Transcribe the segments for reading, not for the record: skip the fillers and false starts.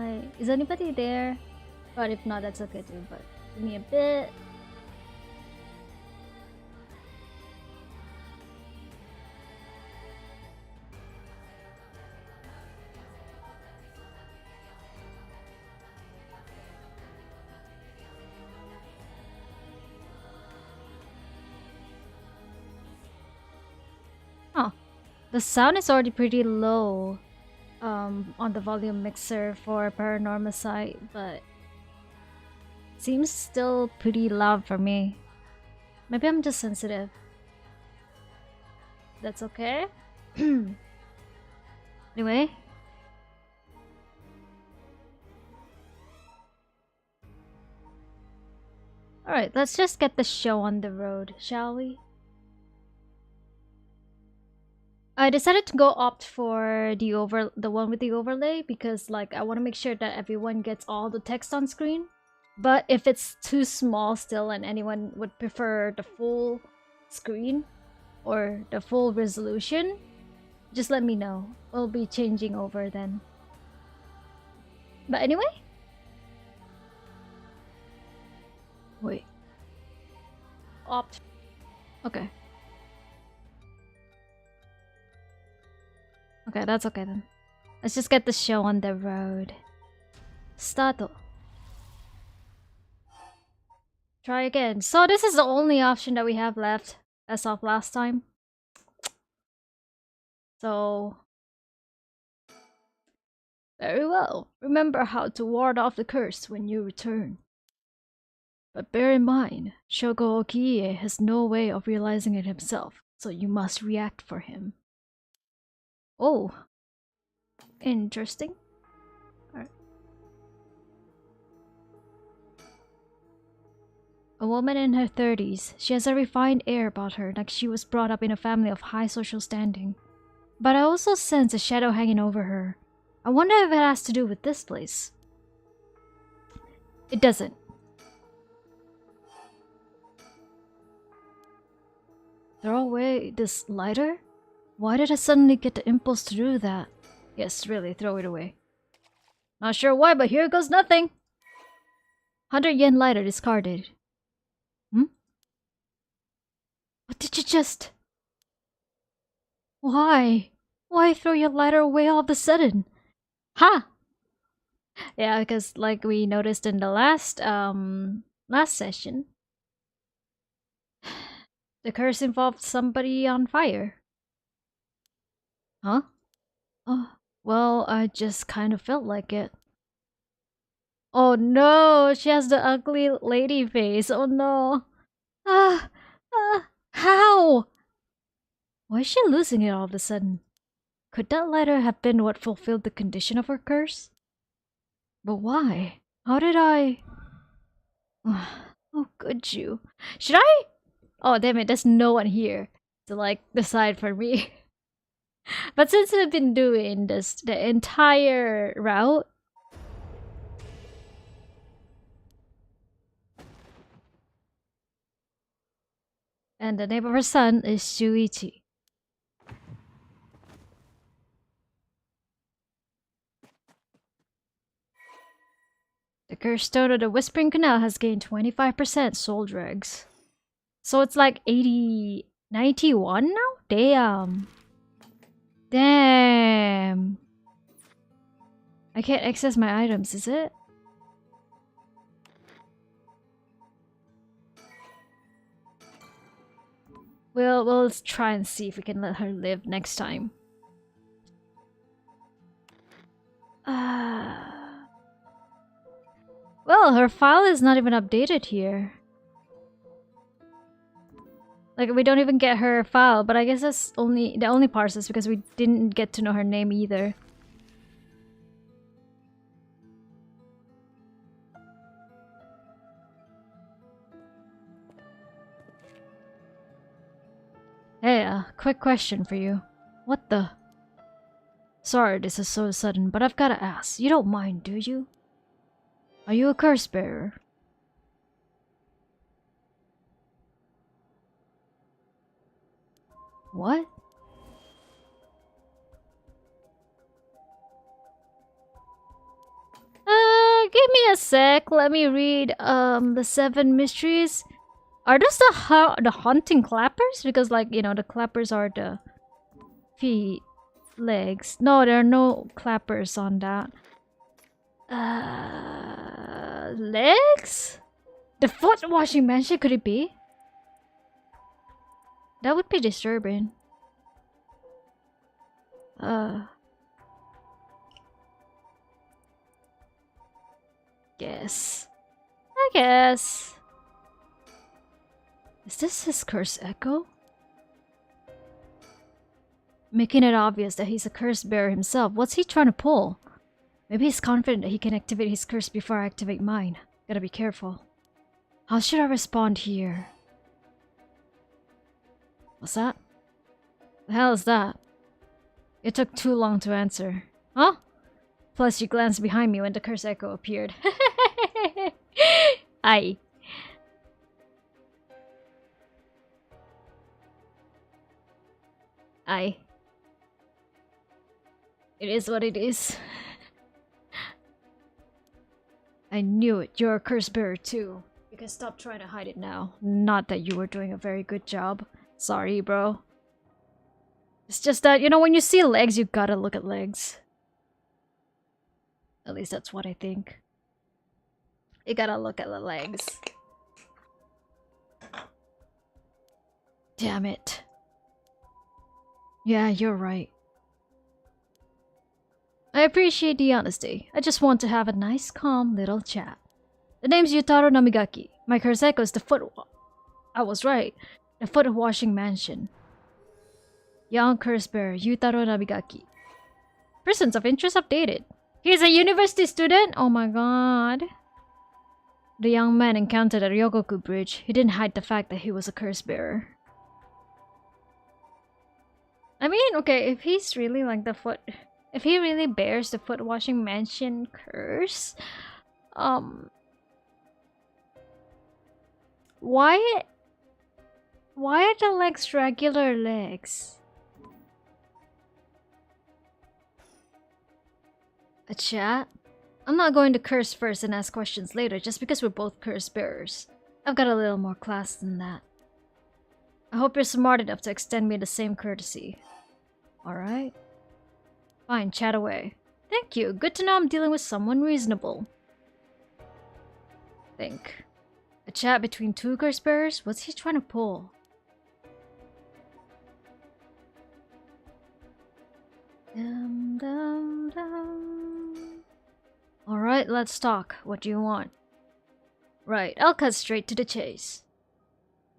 Hi. Is anybody there? But if not, that's okay too. But give me a bit. Oh, the sound is already pretty low on the volume mixer for Paranormasight, but seems still pretty loud for me. Maybe I'm just sensitive. That's okay. Anyway. Alright, let's just get the show on the road, shall we? I decided to go opt for the one with the overlay because like I want to make sure that everyone gets all the text on screen. But if it's too small still and anyone would prefer the full screen or the full resolution, just let me know. We'll be changing over then. But anyway. Wait. Opt. Okay. Okay, that's okay then. Let's just get the show on the road. Start. Try again. So this is the only option that we have left as of last time. So very well. Remember how to ward off the curse when you return. But bear in mind, Shogo Okiie has no way of realizing it himself, so you must react for him. Oh. Interesting. Alright. A woman in her 30s. She has a refined air about her, like she was brought up in a family of high social standing. But I also sense a shadow hanging over her. I wonder if it has to do with this place. It doesn't. Throw away this lighter? Why did I suddenly get the impulse to do that? Yes, really, throw it away. Not sure why, but here goes nothing! 100 yen lighter discarded. Hmm? What did you just... Why? Why throw your lighter away all of a sudden? Ha! Yeah, because like we noticed in the last session, the curse involved somebody on fire. Huh? Oh, well, I just kind of felt like it. Oh no, she has the ugly lady face. Oh no. How? Why is she losing it all of a sudden? Could that lighter have been what fulfilled the condition of her curse? But why? How did I... Oh, could you? Should I? Oh, damn it, there's no one here to, like, decide for me. But since we've been doing this the entire route... And the name of her son is Shuichi. The cursed stone of the Whispering Canal has gained 25% soul dregs. So it's like 91 now? Damn. Damn. I can't access my items, is it? We'll try and see if we can let her live next time. Well, her file is not even updated here. Like, we don't even get her file, but I guess that's the only parses because we didn't get to know her name either. Hey, quick question for you. What the? Sorry this is so sudden, but I've gotta ask. You don't mind, do you? Are you a curse bearer? What? a sec. Let me read the 7 mysteries. Are those the haunting clappers? Because like, you know, the clappers are the feet, legs. No, there are no clappers on that. Legs? The foot washing mansion, could it be? That would be disturbing. Guess. I guess. Is this his curse echo? Making it obvious that he's a curse bearer himself. What's he trying to pull? Maybe he's confident that he can activate his curse before I activate mine. Gotta be careful. How should I respond here? What's that? The hell is that? It took too long to answer. Huh? Plus, you glanced behind me when the curse echo appeared. Aye. Aye. It is what it is. I knew it. You're a curse bearer too. You can stop trying to hide it now. Not that you were doing a very good job. Sorry, bro. It's just that, you know, when you see legs, you gotta look at legs. At least that's what I think. You gotta look at the legs. Damn it. Yeah, you're right. I appreciate the honesty. I just want to have a nice, calm little chat. The name's Yutaro Namigaki. My curse echo is the foot... I was right. The foot washing mansion. Young curse bearer, Yutaro Namigaki. Persons of interest updated. He's a university student? Oh my god. The young man encountered at Ryogoku Bridge. He didn't hide the fact that he was a curse bearer. I mean, okay, if he's really like the foot... If he really bears the foot washing mansion curse... Why are the legs regular legs? A chat? I'm not going to curse first and ask questions later just because we're both curse bearers. I've got a little more class than that. I hope you're smart enough to extend me the same courtesy. Alright? Fine, chat away. Thank you. Good to know I'm dealing with someone reasonable. Think. A chat between 2 curse bearers? What's he trying to pull? Dum, dum, dum. Alright, let's talk. What do you want? Right, I'll cut straight to the chase.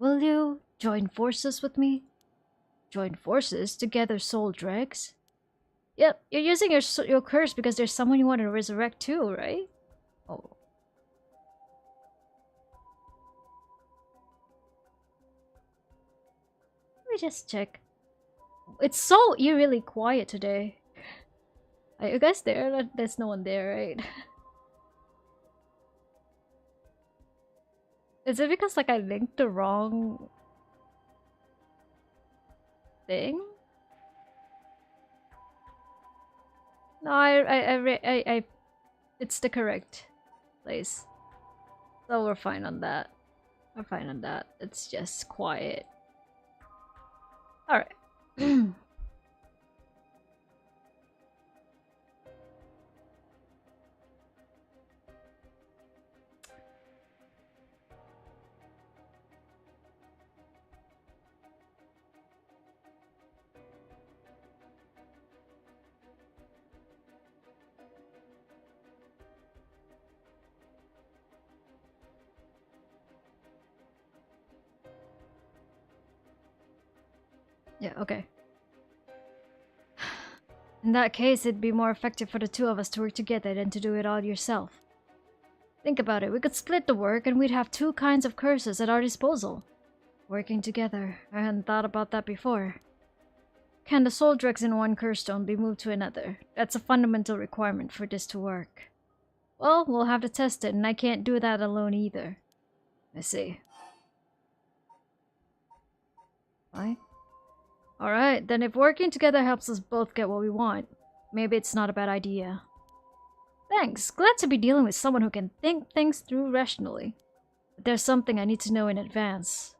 Will you join forces with me? Join forces to gather soul dregs? Yep, you're using your curse because there's someone you want to resurrect too, right? Oh. Let me just check. It's so eerily quiet today. Are you guys there? There's no one there, right? Is it because like I linked the wrong thing? No, it's the correct place. So we're fine on that. We're fine on that. It's just quiet. Alright. Yeah, okay. In that case, it'd be more effective for the 2 of us to work together than to do it all yourself. Think about it, we could split the work and we'd have 2 kinds of curses at our disposal. Working together. I hadn't thought about that before. Can the soul dregs in one curse stone be moved to another? That's a fundamental requirement for this to work. Well, we'll have to test it, and I can't do that alone either. I see. Fine. Alright, then if working together helps us both get what we want, maybe it's not a bad idea. Thanks. Glad to be dealing with someone who can think things through rationally. But there's something I need to know in advance.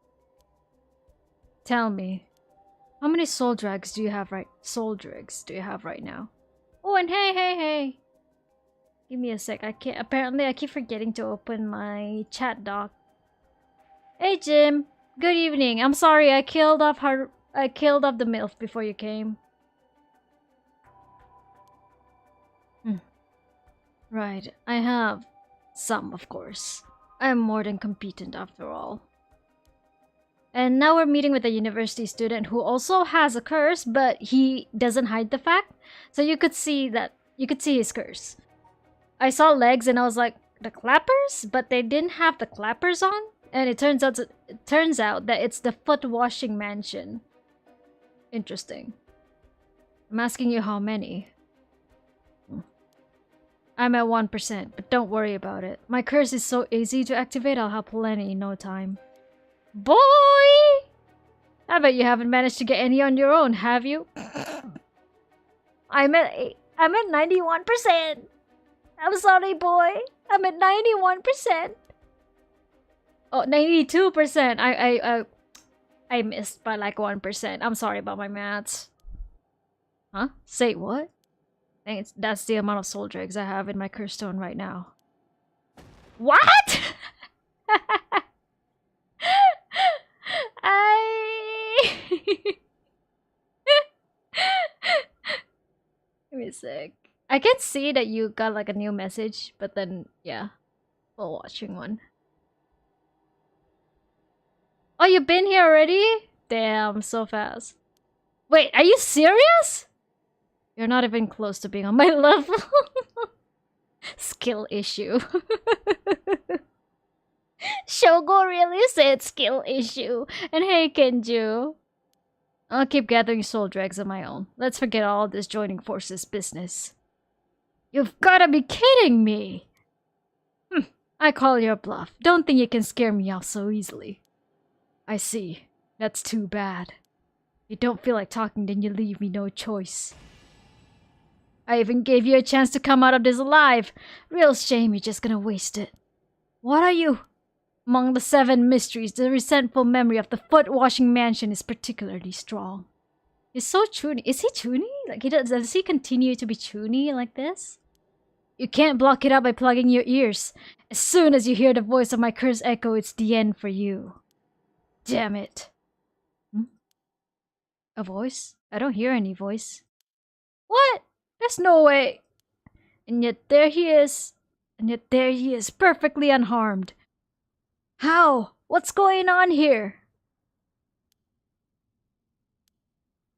Tell me, how many soul dregs do you have right now? Oh, and hey. Give me a sec. I keep forgetting to open my chat doc. Hey Jim, good evening. I'm sorry I killed off the MILF before you came. Right, I have some, of course. I am more than competent after all. And now we're meeting with a university student who also has a curse, but he doesn't hide the fact. So you could see his curse. I saw legs and I was like, the clappers? But they didn't have the clappers on. And it turns out that it's the foot washing mansion. Interesting. I'm asking you how many. I'm at 1%, but don't worry about it. My curse is so easy to activate, I'll have plenty in no time. Boy! I bet you haven't managed to get any on your own, have you? I'm at 91%. I'm sorry, boy. I'm at 91%. Oh, 92%. I missed by like 1%. I'm sorry about my maths. Huh? Say what? That's the amount of soul dregs I have in my curse stone right now. What? Give me a sec. I can see that you got like a new message, but then yeah, while watching one. Oh, you've been here already? Damn, so fast. Wait, are you serious? You're not even close to being on my level. Skill issue. Shogo really said skill issue. And hey, Kenju. I'll keep gathering soul dregs on my own. Let's forget all this joining forces business. You've gotta be kidding me! I call your bluff. Don't think you can scare me off so easily. I see. That's too bad. If you don't feel like talking, then you leave me no choice. I even gave you a chance to come out of this alive. Real shame you're just gonna waste it. What are you? Among the 7 mysteries, the resentful memory of the foot-washing mansion is particularly strong. He's so chuny. Is he chuny? Like, does he continue to be chuny like this? You can't block it out by plugging your ears. As soon as you hear the voice of my curse echo, it's the end for you. Damn it. A voice? I don't hear any voice. What? There's no way. And yet there he is. And yet there he is, perfectly unharmed. How? What's going on here?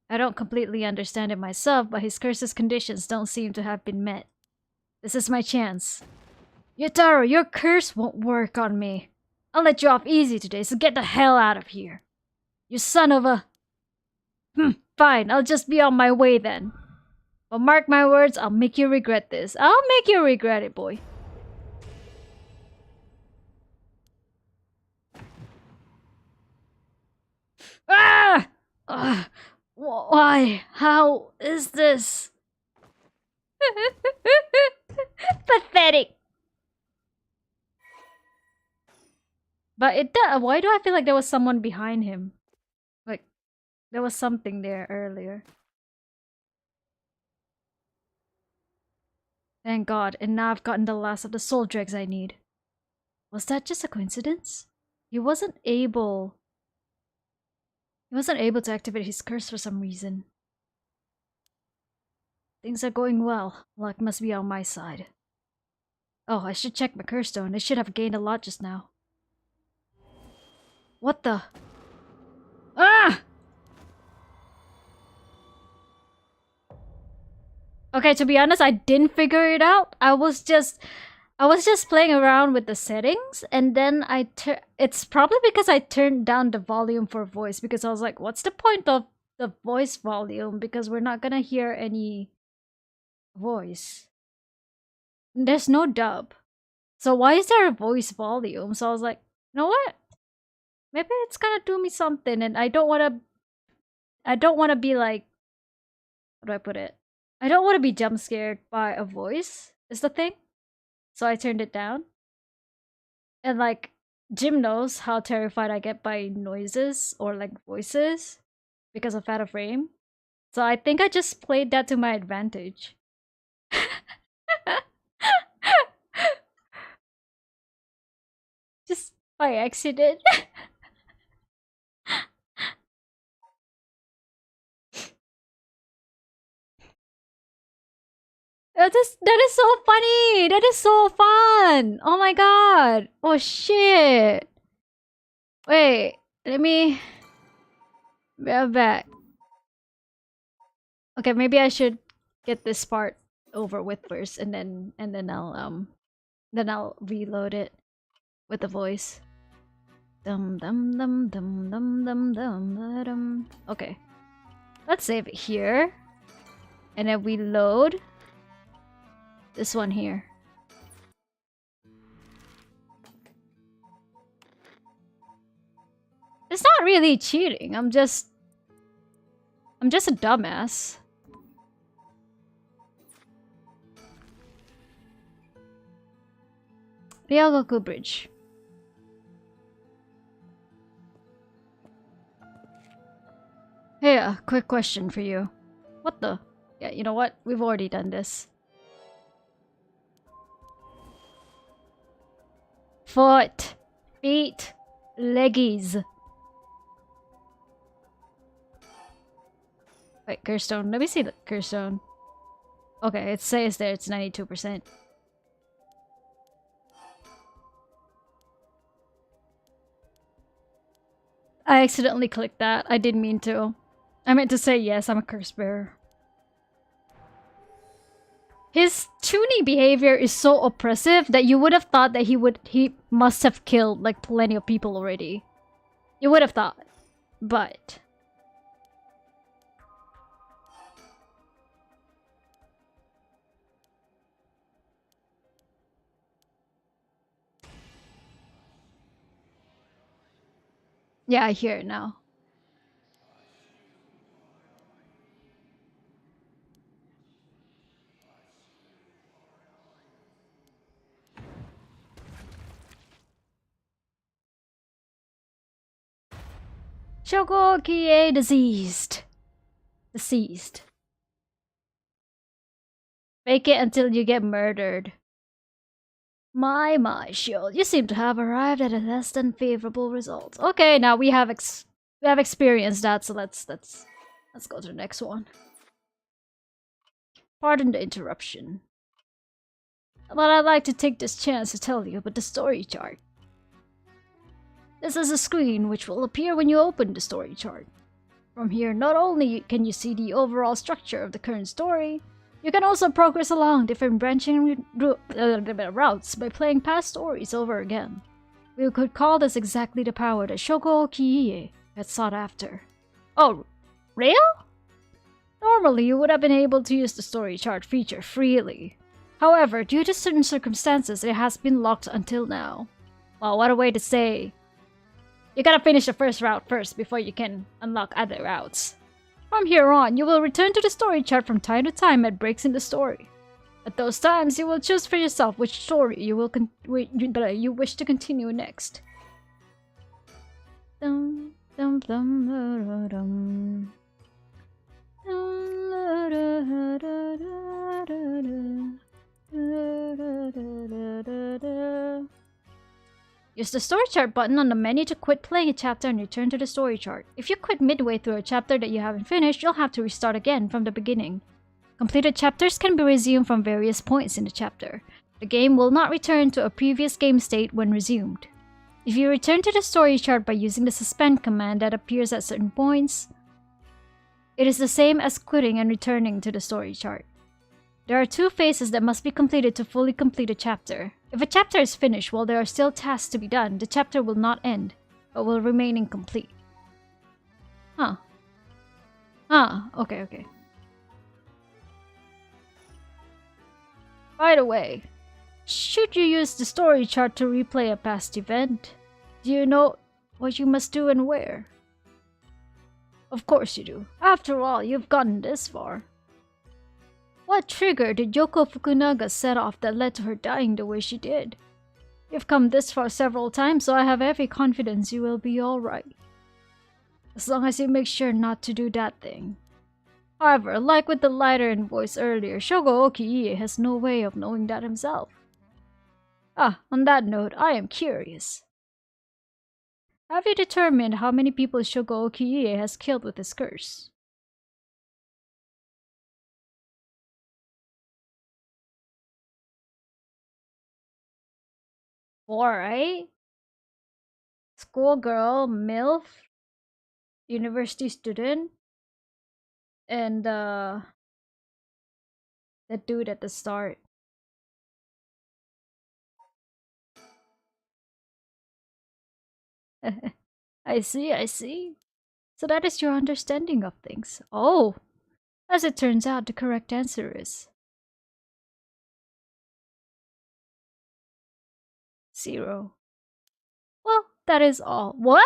I don't completely understand it myself, but his curse's conditions don't seem to have been met. This is my chance. Yotaro, your curse won't work on me. I'll let you off easy today, so get the hell out of here. You son of a... Fine, I'll just be on my way then. But mark my words, I'll make you regret this. I'll make you regret it, boy. Ah! Why? How is this? Pathetic. But why do I feel like there was someone behind him? Like, there was something there earlier. Thank God, and now I've gotten the last of the soul dregs I need. Was that just a coincidence? He wasn't able to activate his curse for some reason. Things are going well. Luck must be on my side. Oh, I should check my curse stone. I should have gained a lot just now. What the? Ah! Okay, to be honest, I didn't figure it out. I was just playing around with the settings, and then it's probably because I turned down the volume for voice, because I was like, what's the point of the voice volume, because we're not gonna hear any voice. There's no dub. So why is there a voice volume? So I was like, you know what? Maybe it's gonna do me something, and I don't wanna be like, how do I put it? I don't want to be jump scared by a voice. is the thing. So I turned it down. And like, Jim knows how terrified I get by noises or like voices because of out of frame. So I think I just played that to my advantage. Just by accident. That is so funny! That is so fun! Oh my god! Oh shit! Wait, let me... Be back. Okay, maybe I should get this part over with first, and then I'll reload it with the voice. Dum dum dum dum dum dum dum dum. Okay, let's save it here, and then we load this one here. It's not really cheating. I'm just a dumbass. Ryogoku Bridge. Hey, a quick question for you. What the? Yeah, you know what? We've already done this. Foot, feet, leggies. Wait, Curstone. Let me see the Curstone. Okay, it says there it's 92%. I accidentally clicked that. I didn't mean to. I meant to say yes, I'm a curse bearer. His Chuny behavior is so oppressive that you would have thought that he must have killed like plenty of people already. You would have thought. But yeah, I hear it now. Shogokie deceased. Deceased. Fake it until you get murdered. My, Sheol, you seem to have arrived at a less than favorable result. Okay, now we have experienced that, so let's go to the next one. Pardon the interruption, but I'd like to take this chance to tell you about the story chart. This is a screen which will appear when you open the story chart. From here, not only can you see the overall structure of the current story, you can also progress along different branching routes by playing past stories over again. We could call this exactly the power that Shogo Kiie had sought after. Oh, real? Normally, you would have been able to use the story chart feature freely. However, due to certain circumstances, it has been locked until now. Well, what a way to say... You gotta finish the first route first before you can unlock other routes. From here on, you will return to the story chart from time to time at breaks in the story. At those times, you will choose for yourself which story you wish to continue next. Dum, dum, dum, da, dum. Use the story chart button on the menu to quit playing a chapter and return to the story chart. If you quit midway through a chapter that you haven't finished, you'll have to restart again from the beginning. Completed chapters can be resumed from various points in the chapter. The game will not return to a previous game state when resumed. If you return to the story chart by using the suspend command that appears at certain points, it is the same as quitting and returning to the story chart. There are 2 phases that must be completed to fully complete a chapter. If a chapter is finished while there are still tasks to be done, the chapter will not end, but will remain incomplete. Huh. Okay. By the way, should you use the story chart to replay a past event, do you know what you must do and where? Of course you do. After all, you've gotten this far. What trigger did Yoko Fukunaga set off that led to her dying the way she did? You've come this far several times, so I have every confidence you will be alright. As long as you make sure not to do that thing. However, like with the lighter in voice earlier, Shogo Okiie has no way of knowing that himself. Ah, on that note, I am curious. Have you determined how many people Shogo Okiie has killed with his curse? Four, right? Schoolgirl, MILF, university student, and the dude at the start. I see, I see. So that is your understanding of things. Oh! As it turns out, the correct answer is 0. Well, that is all. What?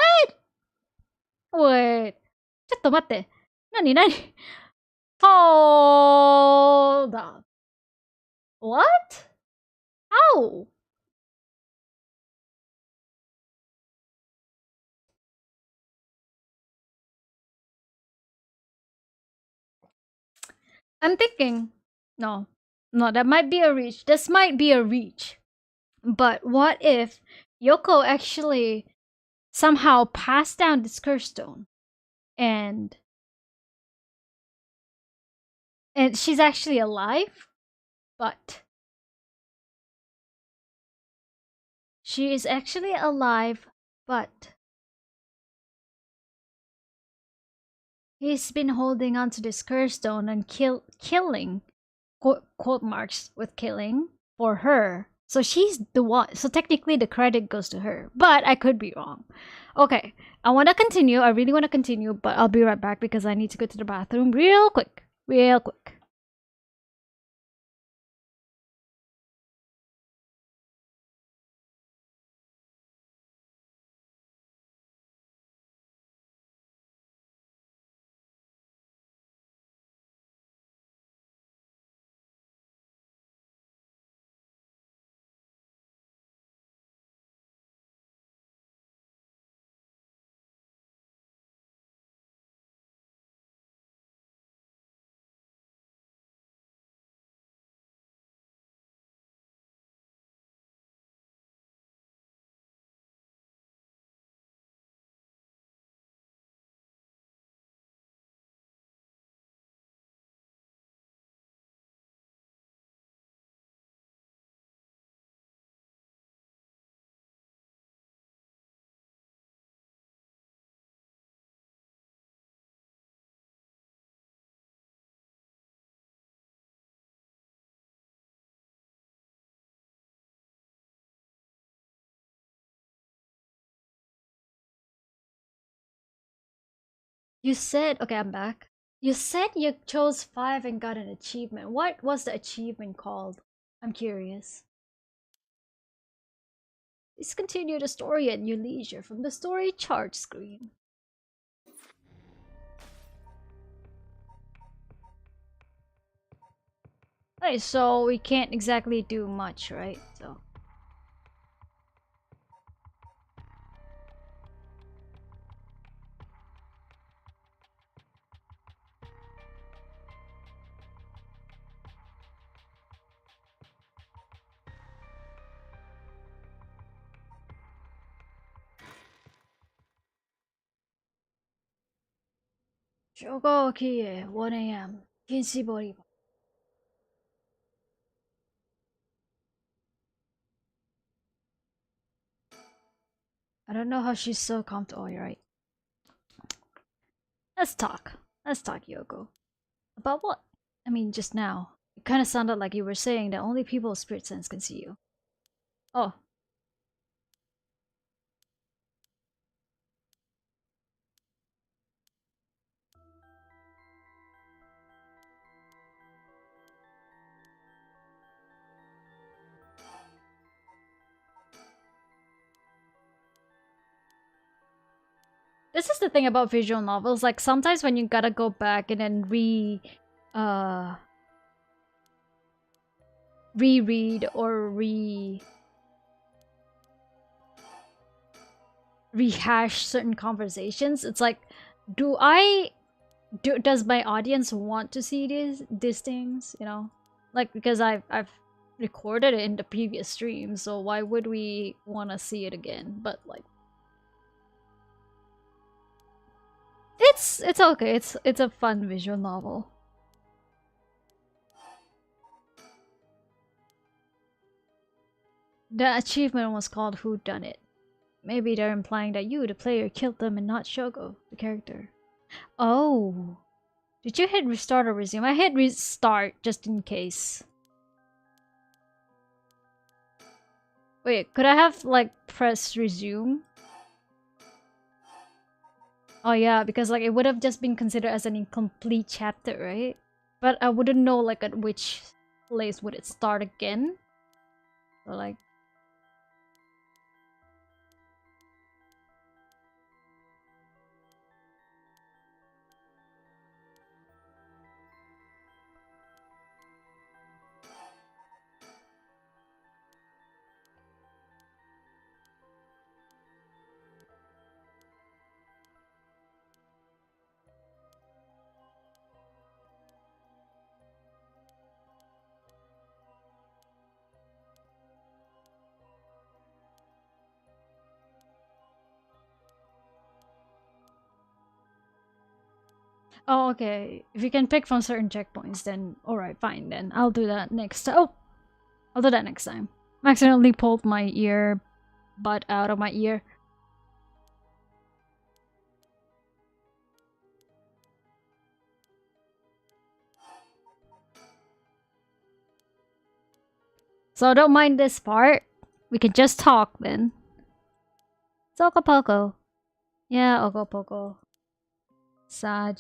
Wait. ちょっと待って。何 Hold up. What? How? I'm thinking. No. No, that might be a reach. This might be a reach. But what if Yoko actually somehow passed down this curse stone and she's actually alive, but she is actually alive, but he's been holding on to this curse stone and killing, quote marks with killing, for her. So she's the one. So technically the credit goes to her. But I could be wrong. Okay, I want to continue. I really want to continue, but I'll be right back because I need to go to the bathroom real quick. Real quick. You said, okay, I'm back. You said you chose 5 and got an achievement. What was the achievement called? I'm curious. Please continue the story at your leisure from the story chart screen. Okay, so we can't exactly do much, right? So. Shogo Kie, 1 a.m. Kinshibori. I don't know how she's so comfortable, right? Let's talk. Let's talk, Yoko. About what? I mean, just now. It kind of sounded like you were saying that only people with spirit sense can see you. Oh. This is the thing about visual novels. Like, sometimes when you gotta go back and then reread or rehash certain conversations. It's like, does my audience want to see these things, you know? Like, because I've recorded it in the previous stream, so why would we want to see it again? But like, it's okay. It's a fun visual novel. The achievement was called Who Done It. Maybe they're implying that you, the player, killed them and not Shogo, the character. Oh. Did you hit restart or resume? I hit restart just in case. Wait, could I have like press resume? Oh yeah, because like it would have just been considered as an incomplete chapter, right? But I wouldn't know like at which place would it start again. So like, oh, okay. If you can pick from certain checkpoints, then alright, fine. Then I'll do that next time. Oh! I'll do that next time. I accidentally pulled my earbud out of my ear. So don't mind this part. We can just talk then. It's Okapoko. Yeah, Okapoko. Sag.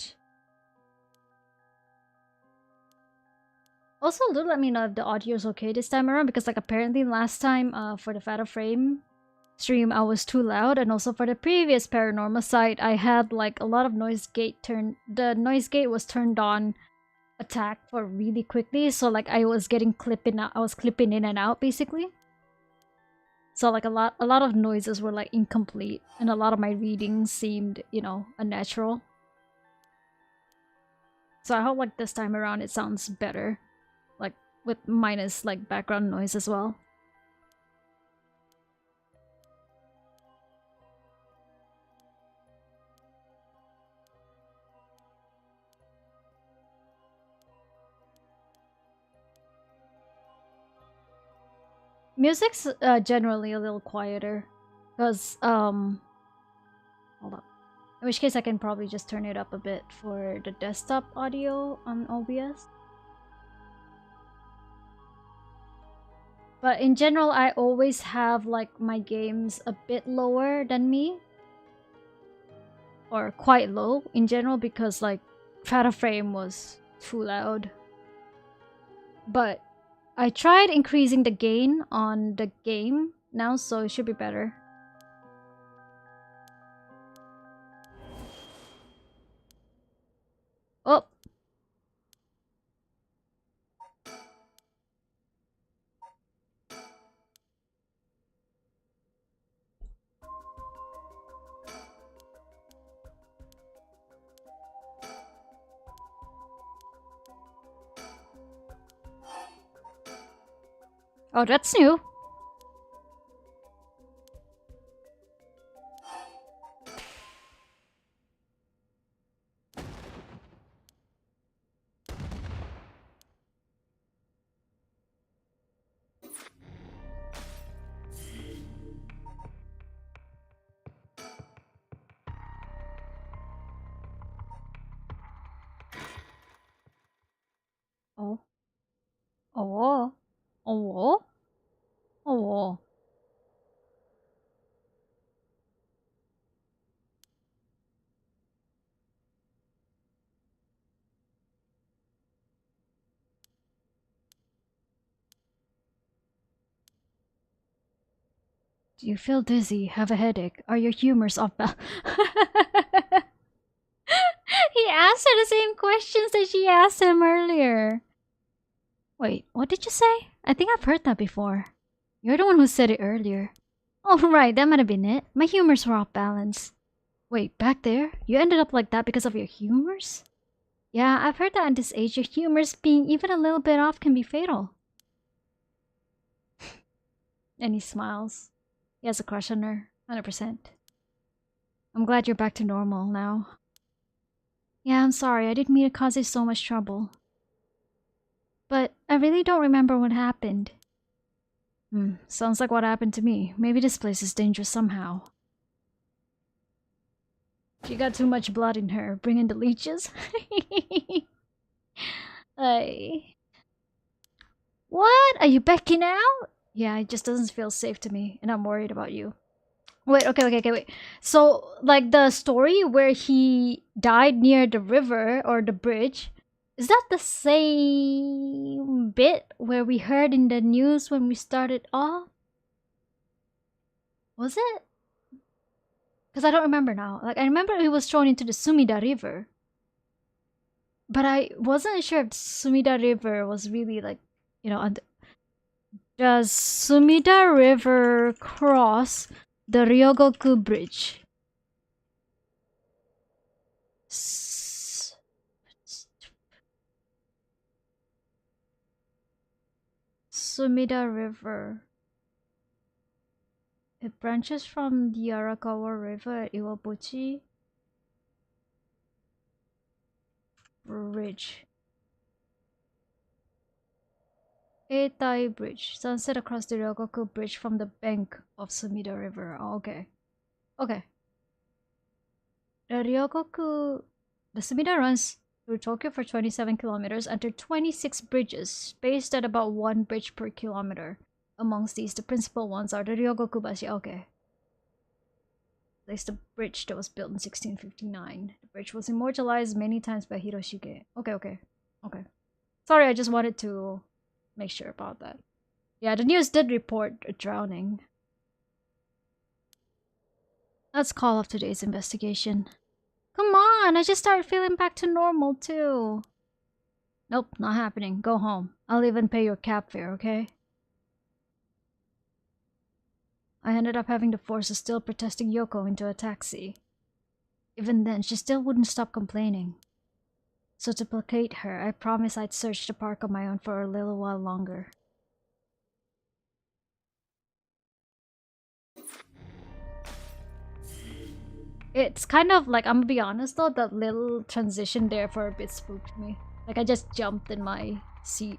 Also, do let me know if the audio is okay this time around, because like apparently last time for the Fatal Frame stream I was too loud, and also for the previous Paranormasight I had like a lot of noise gate the noise gate was turned on attack for really quickly, so like I was clipping in and out basically. So like a lot of noises were like incomplete, and a lot of my readings seemed, you know, unnatural. So I hope like this time around it sounds better. Like with minus like background noise as well. Music's generally a little quieter, because hold up. In which case I can probably just turn it up a bit for the desktop audio on OBS. But in general, I always have like my games a bit lower than me. Or quite low in general, because like Fatal Frame was too loud. But I tried increasing the gain on the game now, so it should be better. Oh! Oh, that's new. Oh. Oh. Oh. Oh. Do you feel dizzy? Have a headache? Are your humors off balance? He asked her the same questions that she asked him earlier. Wait, what did you say? I think I've heard that before. You're the one who said it earlier. Oh, right, that might have been it. My humors were off balance. Wait, back there? You ended up like that because of your humors? Yeah, I've heard that at this age, your humors being even a little bit off can be fatal. And he smiles. He has a crush on her, 100%. I'm glad you're back to normal now. Yeah, I'm sorry, I didn't mean to cause you so much trouble. But I really don't remember what happened. Sounds like what happened to me. Maybe this place is dangerous somehow. She got too much blood in her, bringing the leeches. Ay. What? Are you backing out? Yeah, it just doesn't feel safe to me, and I'm worried about you. Wait, okay, wait. So, like, the story where he died near the river, or the bridge, is that the same bit where we heard in the news when we started off? Was it? Because I don't remember now. Like, I remember he was thrown into the Sumida River. But I wasn't sure if Sumida River was really, like, you know, does Sumida River cross the Ryogoku Bridge? Sumida River. It branches from the Arakawa River at Iwabuchi Bridge. Eitai Bridge. Sunset across the Ryogoku Bridge from the bank of Sumida River. Oh, okay. Okay. The Sumida runs through Tokyo for 27 kilometers under 26 bridges, spaced at about 1 bridge per kilometer. Amongst these, the principal ones are the Ryogokubashi. Okay. There's the bridge that was built in 1659. The bridge was immortalized many times by Hiroshige. Okay. Sorry, I just wanted to make sure about that. Yeah, the news did report a drowning. Let's call off today's investigation. Come on, I just started feeling back to normal too. Nope, not happening. Go home. I'll even pay your cab fare, okay? I ended up having to force a still protesting Yoko into a taxi. Even then, she still wouldn't stop complaining. So to placate her, I promised I'd search the park on my own for a little while longer. It's kind of like, I'm gonna be honest though, that little transition there for a bit spooked me. Like, I just jumped in my seat.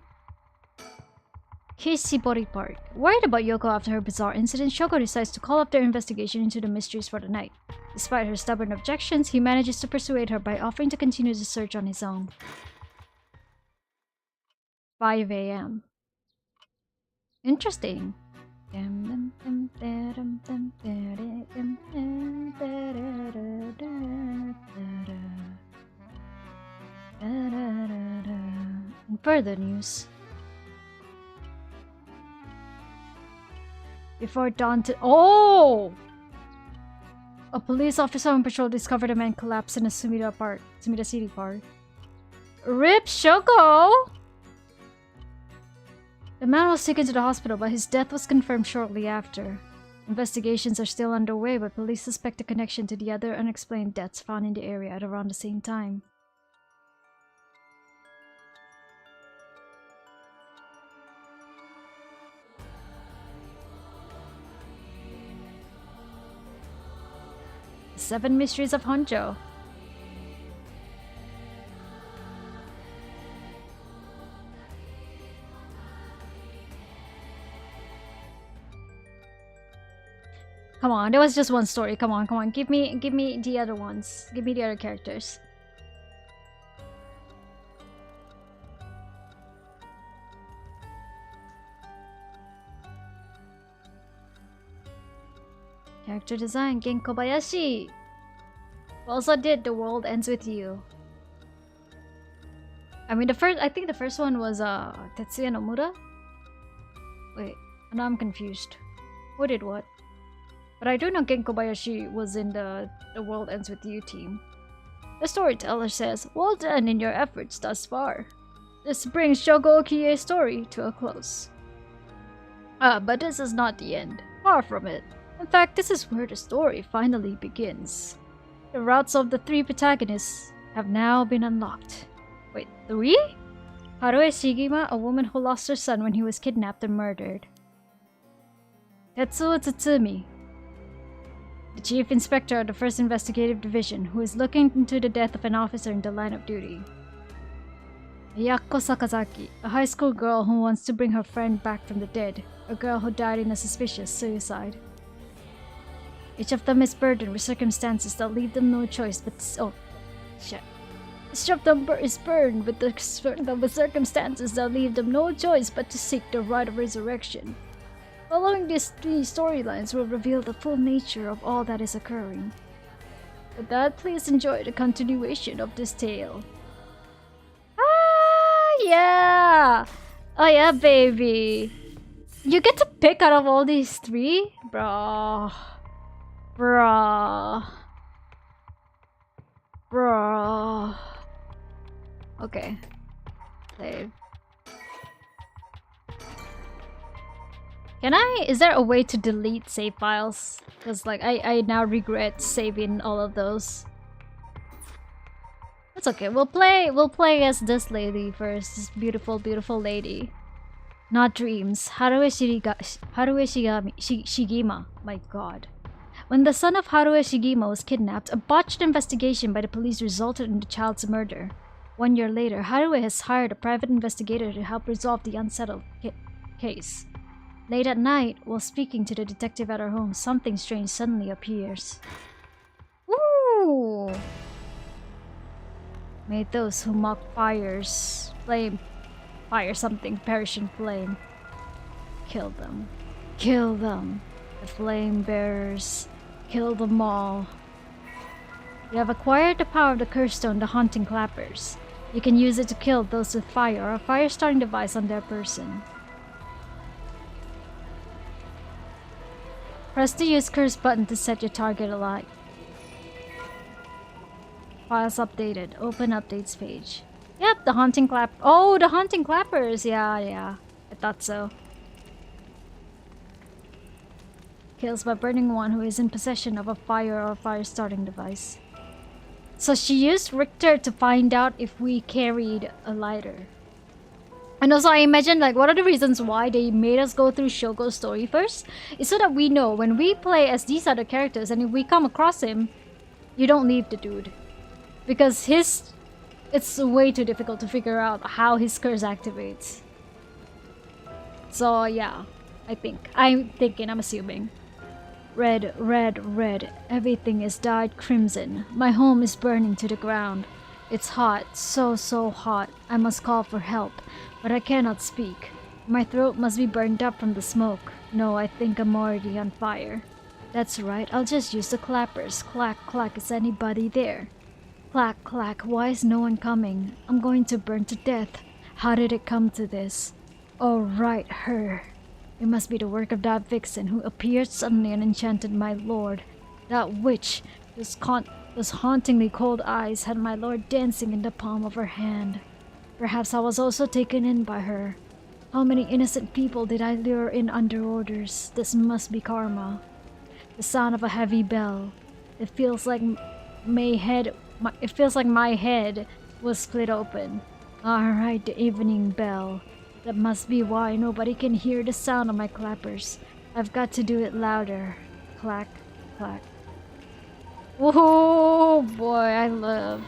Kishibori Park. Worried about Yoko after her bizarre incident, Shoko decides to call up their investigation into the mysteries for the night. Despite her stubborn objections, he manages to persuade her by offering to continue the search on his own. 5 a.m. Interesting. And further news. Before dawn to— oh! A police officer on patrol discovered a man collapsed in a Sumida City Park. RIP Shoko! The man was taken to the hospital, but his death was confirmed shortly after. Investigations are still underway, but police suspect a connection to the other unexplained deaths found in the area at around the same time. The 7 Mysteries of Honjo. Come on, there was just one story. Come on. Give me the other ones. Give me the other characters. Character design, Gen Kobayashi. Also did The World Ends With You. I mean, I think the first one was Tetsuya Nomura. Wait, now I'm confused. Who did what? But I do know Gen Kobayashi was in the World Ends With You team. The storyteller says, "Well done in your efforts thus far. This brings Shogo Okie's story to a close." But this is not the end. Far from it. In fact, this is where the story finally begins. The routes of the 3 protagonists have now been unlocked. Wait, 3? Harue Shigima, a woman who lost her son when he was kidnapped and murdered. Tetsuo Tsutsumi, the chief inspector of the 1st Investigative Division, who is looking into the death of an officer in the line of duty. Miyako Sakazaki, a high school girl who wants to bring her friend back from the dead, a girl who died in a suspicious suicide. Each of them is burdened with circumstances that leave them no choice but Each of them is burdened with circumstances that leave them no choice but to seek the right of resurrection. Following these 3 storylines will reveal the full nature of all that is occurring. With that, please enjoy the continuation of this tale. Yeah! Oh yeah, baby! You get to pick out of all these 3? Bruh. Okay. Save. Is there a way to delete save files? Because like I now regret saving all of those. That's okay. We'll play as this lady first. This beautiful, beautiful lady. Not dreams. Shigima. My god. When the son of Harue Shigima was kidnapped, a botched investigation by the police resulted in the child's murder. 1 year later, Harue has hired a private investigator to help resolve the unsettled case. Late at night, while speaking to the detective at her home, something strange suddenly appears. Ooh! May those who mock fire something perish in flame. Kill them. Kill them. The flame bearers. Kill them all. You have acquired the power of the curse stone, the haunting clappers. You can use it to kill those with fire or a fire starting device on their person. Press the use curse button to set your target alight. Files updated. Open updates page. Yep, the haunting clap. Oh, the haunting clappers. Yeah. I thought so. Kills by burning one who is in possession of a fire or fire starting device. So she used Richter to find out if we carried a lighter. And also I imagine like one of the reasons why they made us go through Shogo's story first is so that we know when we play as these other characters and if we come across him, you don't leave the dude. Because it's way too difficult to figure out how his curse activates. So yeah, I'm assuming. Red, red, red. Everything is dyed crimson. My home is burning to the ground. It's hot, so hot. I must call for help, but I cannot speak. My throat must be burned up from the smoke. No, I think I'm already on fire. That's right, I'll just use the clappers. Clack, clack, is anybody there? Clack, clack, why is no one coming? I'm going to burn to death. How did it come to this? Oh, right, her. It must be the work of that vixen who appeared suddenly and enchanted my lord. That witch, those hauntingly cold eyes, had my lord dancing in the palm of her hand. Perhaps I was also taken in by her. How many innocent people did I lure in under orders? This must be karma. The sound of a heavy bell. It feels like my head was split open. Alright, the evening bell. That must be why nobody can hear the sound of my clappers. I've got to do it louder. Clack, clack. Oh boy, I love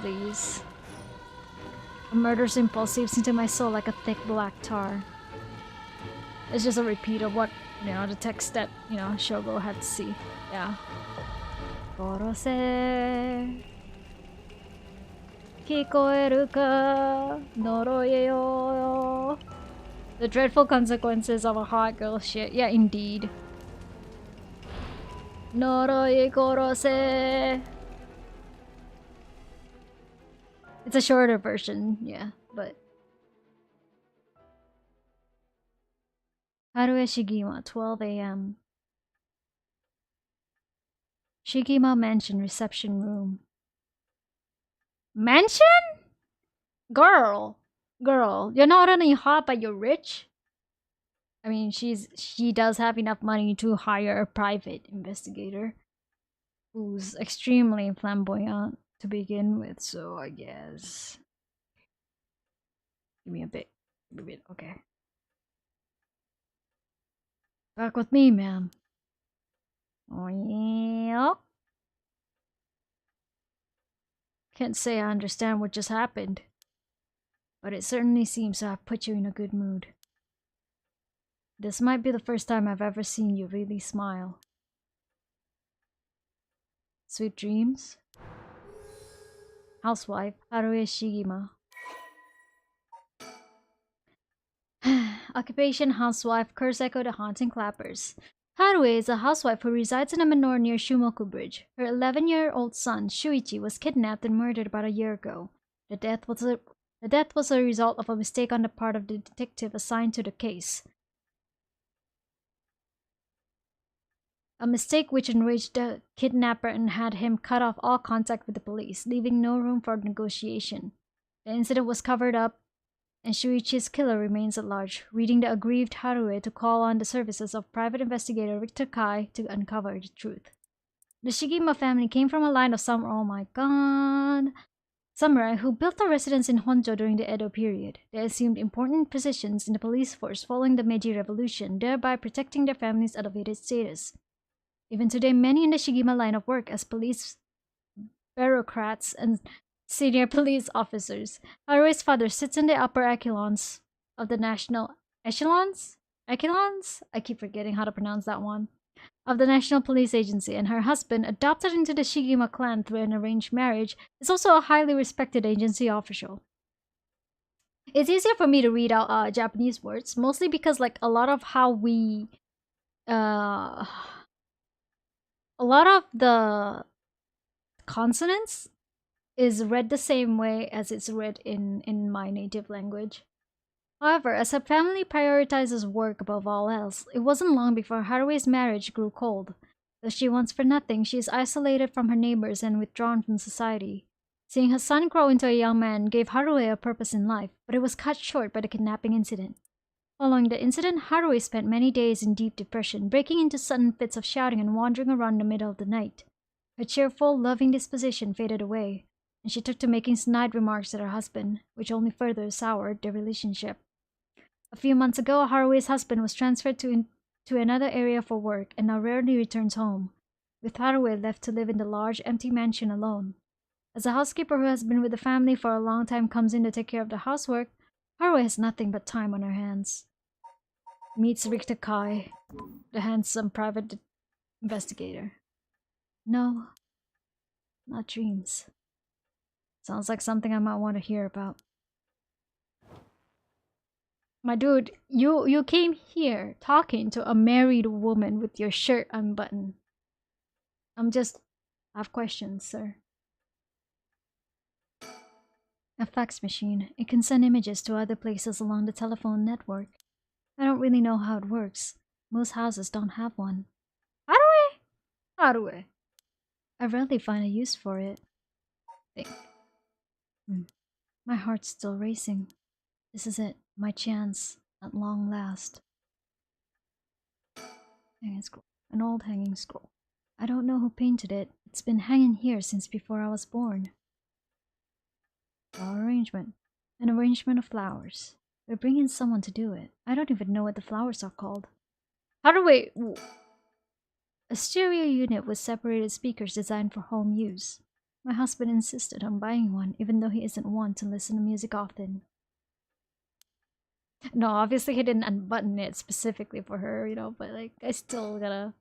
these. A murderous impulse seeps into my soul like a thick black tar. It's just a repeat of what, the text that, Shogo had to see. Yeah. Korose. Kikoeru ka noroye yo. The dreadful consequences of a hot girl shit. Yeah, indeed. Noroye korose. It's a shorter version, yeah, but... Harue Shigima, 12 a.m. Shigima Mansion Reception Room. Mansion? Girl, you're not only hot but you're rich? I mean, she does have enough money to hire a private investigator who's extremely flamboyant to begin with, so I guess. Give me a bit. Okay. Back with me, ma'am. Oh, yeah. Can't say I understand what just happened, but it certainly seems to have put you in a good mood. This might be the first time I've ever seen you really smile. Sweet dreams. Housewife Haruhi Shigima. Occupation housewife, curse echo the haunting clappers. Haruhi is a housewife who resides in a manor near Shumoku Bridge. Her 11-year-old son, Shuichi, was kidnapped and murdered about a year ago. The death was a result of a mistake on the part of the detective assigned to the case. A mistake which enraged the kidnapper and had him cut off all contact with the police, leaving no room for negotiation. The incident was covered up, and Shuichi's killer remains at large, leading the aggrieved Haruhi to call on the services of private investigator Victor Kai to uncover the truth. The Shigima family came from a line of samurai who built a residence in Honjo during the Edo period. They assumed important positions in the police force following the Meiji Revolution, thereby protecting their family's elevated status. Even today, many in the Shigima line of work as police bureaucrats and senior police officers. Haruhi's father sits in the upper echelons of the national echelons? I keep forgetting how to pronounce that one. Of the National Police Agency, and her husband, adopted into the Shigima clan through an arranged marriage, is also a highly respected agency official. It's easier for me to read out Japanese words, mostly because like a lot of how we a lot of the consonants is read the same way as it's read in my native language. However, as her family prioritizes work above all else, it wasn't long before Haruhi's marriage grew cold. Though she wants for nothing, she is isolated from her neighbors and withdrawn from society. Seeing her son grow into a young man gave Haruhi a purpose in life, but it was cut short by the kidnapping incident. Following the incident, Haruhi spent many days in deep depression, breaking into sudden fits of shouting and wandering around in the middle of the night. Her cheerful, loving disposition faded away, and she took to making snide remarks at her husband, which only further soured their relationship. A few months ago, Haruhi's husband was transferred to another area for work and now rarely returns home, with Haruhi left to live in the large, empty mansion alone. As a housekeeper who has been with the family for a long time comes in to take care of the housework, Haruhi has nothing but time on her hands. Meets Richter Kai, the handsome private investigator. No, not dreams. Sounds like something I might want to hear about. My dude, you came here talking to a married woman with your shirt unbuttoned. I have questions, sir. A fax machine. It can send images to other places along the telephone network. I don't really know how it works. Most houses don't have one. Haruhi? I rarely find a use for it. Think. My heart's still racing. This is it, my chance, at long last. Hanging scroll. An old hanging scroll. I don't know who painted it. It's been hanging here since before I was born. Flower arrangement. An arrangement of flowers. We're bringing someone to do it. I don't even know what the flowers are called. Haruhi! A stereo unit with separated speakers designed for home use. My husband insisted on buying one, even though he isn't one to listen to music often. No, obviously he didn't unbutton it specifically for her, you know, but like, I still gotta...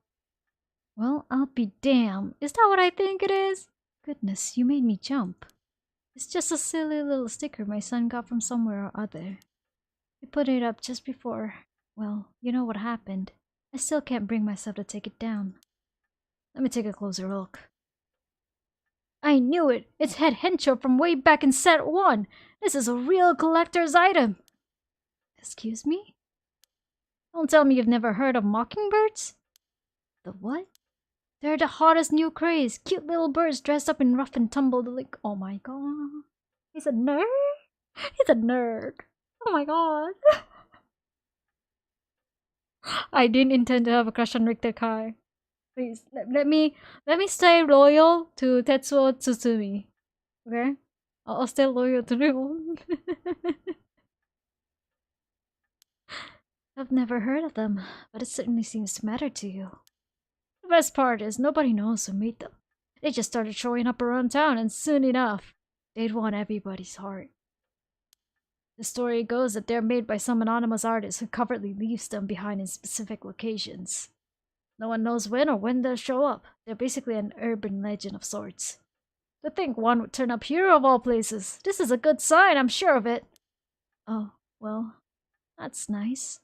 Well, I'll be damned. Is that what I think it is? Goodness, you made me jump. It's just a silly little sticker my son got from somewhere or other. He put it up just before... Well, you know what happened. I still can't bring myself to take it down. Let me take a closer look. I knew it! It's Head Honjo from way back in set 1! This is a real collector's item! Excuse me? Don't tell me you've never heard of mockingbirds? The what? They're the hottest new craze. Cute little birds dressed up in rough and tumble like... Oh my god. He's a nerd? He's a nerd. Oh my god. I didn't intend to have a crush on Richter Kai. Please, let me stay loyal to Tetsuo Tsutsumi. Okay? I'll stay loyal to Ryu. I've never heard of them, but it certainly seems to matter to you. The best part is nobody knows who made them. They just started showing up around town, and soon enough, they'd won everybody's heart. The story goes that they're made by some anonymous artist who covertly leaves them behind in specific locations. No one knows when or when they'll show up. They're basically an urban legend of sorts. To think one would turn up here of all places. This is a good sign, I'm sure of it. Oh, well, that's nice.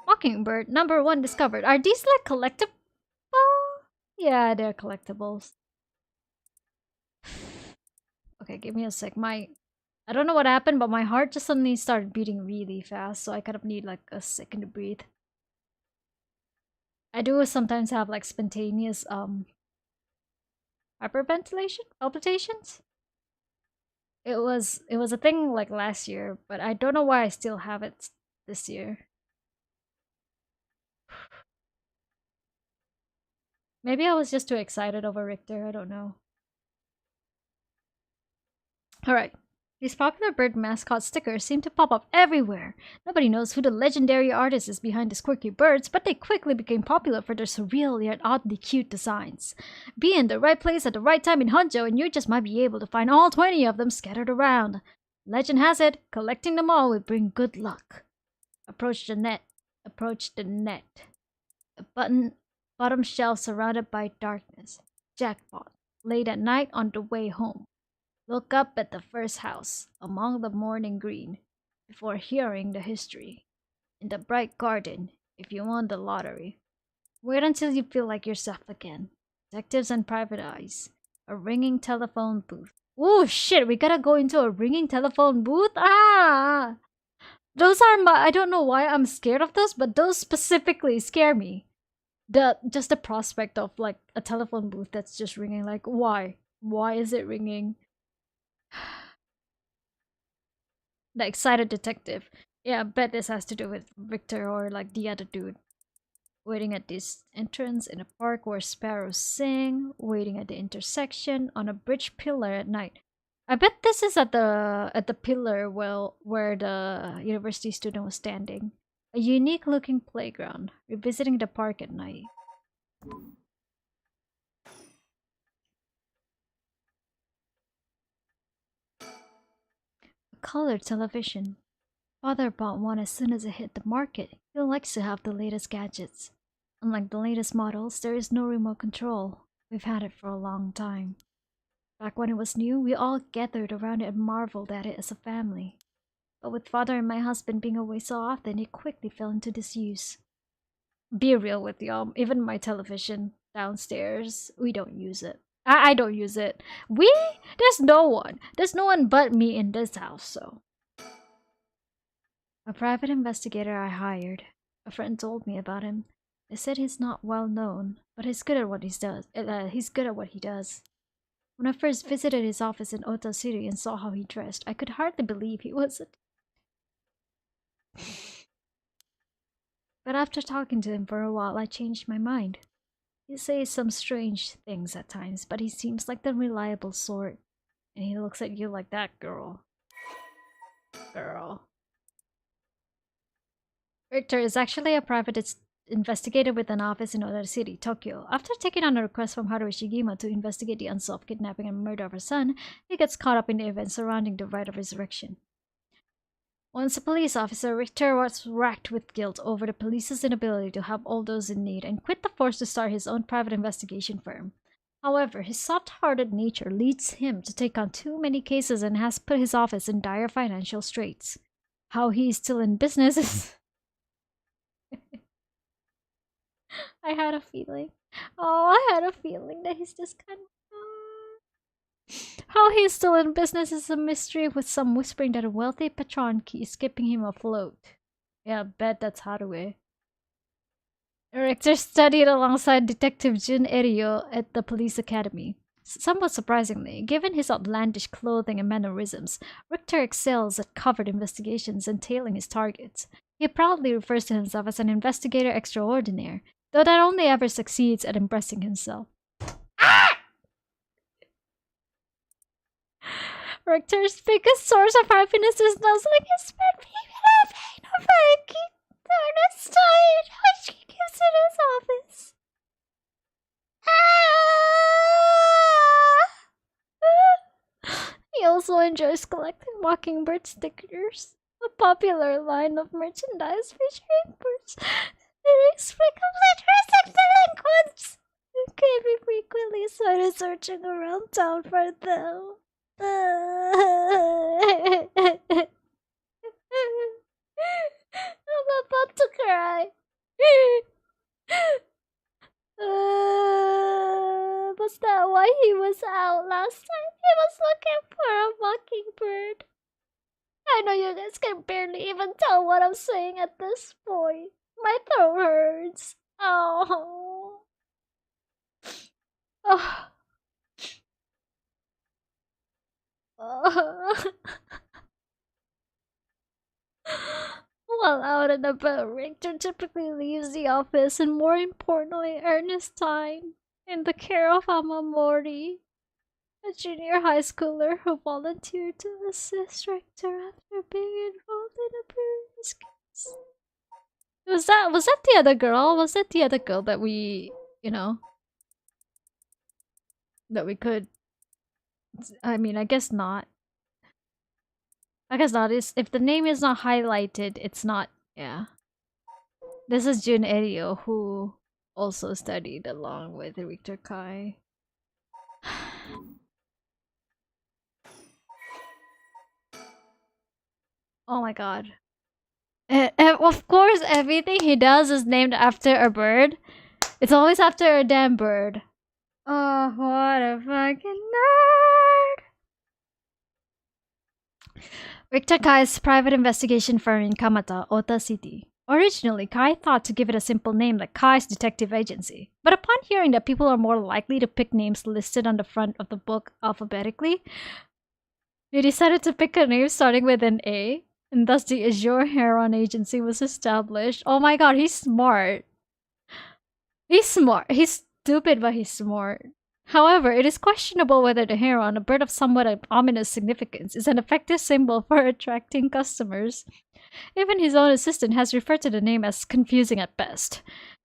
Mockingbird, number 1 discovered. Are these like collectible? Yeah, they're collectibles. Okay, give me a sec. I don't know what happened, but my heart just suddenly started beating really fast, so I kind of need like a second to breathe. I do sometimes have like spontaneous hyperventilation palpitations. It was a thing like last year, but I don't know why I still have it this year. Maybe I was just too excited over Richter, I don't know. Alright. These popular bird mascot stickers seem to pop up everywhere. Nobody knows who the legendary artist is behind these quirky birds, but they quickly became popular for their surreal yet oddly cute designs. Be in the right place at the right time in Honjo and you just might be able to find all 20 of them scattered around. Legend has it, collecting them all will bring good luck. Approach the net. Approach the net. A bottom shelf surrounded by darkness. Jackpot. Late at night on the way home. Look up at the first house, among the morning green, before hearing the history. In the bright garden, if you won the lottery. Wait until you feel like yourself again. Detectives and private eyes. A ringing telephone booth. Oh shit, we gotta go into a ringing telephone booth? Ah! Those are I don't know why I'm scared of those, but those specifically scare me. Just the prospect of like a telephone booth that's just ringing, like why? Why is it ringing? The excited detective. Yeah, I bet this has to do with Victor or like the other dude. Waiting at this entrance in a park where sparrows sing. Waiting at the intersection on a bridge pillar at night. I bet this is at the pillar where the university student was standing. A unique looking playground. Revisiting the park at night. Color television. Father bought one as soon as it hit the market. He likes to have the latest gadgets. Unlike the latest models, there is no remote control. We've had it for a long time. Back when it was new, we all gathered around it and marveled at it as a family. But with father and my husband being away so often, it quickly fell into disuse. Be real with y'all, even my television downstairs, we don't use it. I don't use it. There's no one but me in this house, so. A private investigator I hired. A friend told me about him. They said he's not well known, but he's good at what he does. When I first visited his office in Ota City and saw how he dressed, I could hardly believe he wasn't. But after talking to him for a while, I changed my mind. He says some strange things at times, but he seems like the reliable sort. And he looks at you like that, girl. Richter is actually a private investigator with an office in Ota City, Tokyo. After taking on a request from Haruhi Shigima to investigate the unsolved kidnapping and murder of her son, he gets caught up in the events surrounding the rite of resurrection. Once a police officer, Richter was racked with guilt over the police's inability to help all those in need and quit the force to start his own private investigation firm. However, his soft-hearted nature leads him to take on too many cases and has put his office in dire financial straits. How he is still in business is... I had a feeling. Oh, I had a feeling that he's just kind of... How he's still in business is a mystery, with some whispering that a wealthy patron is keeping him afloat. Yeah, I bet that's Haruhi. Richter studied alongside Detective Jun Erio at the police academy. Somewhat surprisingly, given his outlandish clothing and mannerisms, Richter excels at covert investigations and tailing his targets. He proudly refers to himself as an investigator extraordinaire, though that only ever succeeds at impressing himself. Richter's biggest source of happiness is nuzzling his bed, being laughing over Ernestine, which he gives in his office. He also enjoys collecting mockingbird stickers, a popular line of merchandise featuring birds inexplicably dressed as delinquents. He frequently started searching around town for them. I'm about to cry. Was that why he was out last time? He was looking for a mockingbird. I know you guys can barely even tell what I'm saying at this point. My throat hurts. Oh. Oh. While out and about, Richter typically leaves the office and, more importantly, Ernestine, in the care of Amamori, a junior high schooler who volunteered to assist Richter after being involved in a previous case. Was that the other girl? Was that the other girl that we, that we could... I mean, I guess not. I guess not. If the name is not highlighted, it's not... Yeah. This is Jun Erio, who also studied along with Richter Kai. Oh my god. Of course, everything he does is named after a bird. It's always after a damn bird. Oh, what a fucking nerd! Richter Kai's private investigation firm in Kamata, Ota City. Originally, Kai thought to give it a simple name like Kai's Detective Agency, but upon hearing that people are more likely to pick names listed on the front of the book alphabetically, he decided to pick a name starting with an A, and thus the Azure Heron Agency was established. Oh my god, he's smart. He's smart. He's stupid, but he's smart. However, it is questionable whether the heron, a bird of somewhat ominous significance, is an effective symbol for attracting customers. Even his own assistant has referred to the name as confusing at best.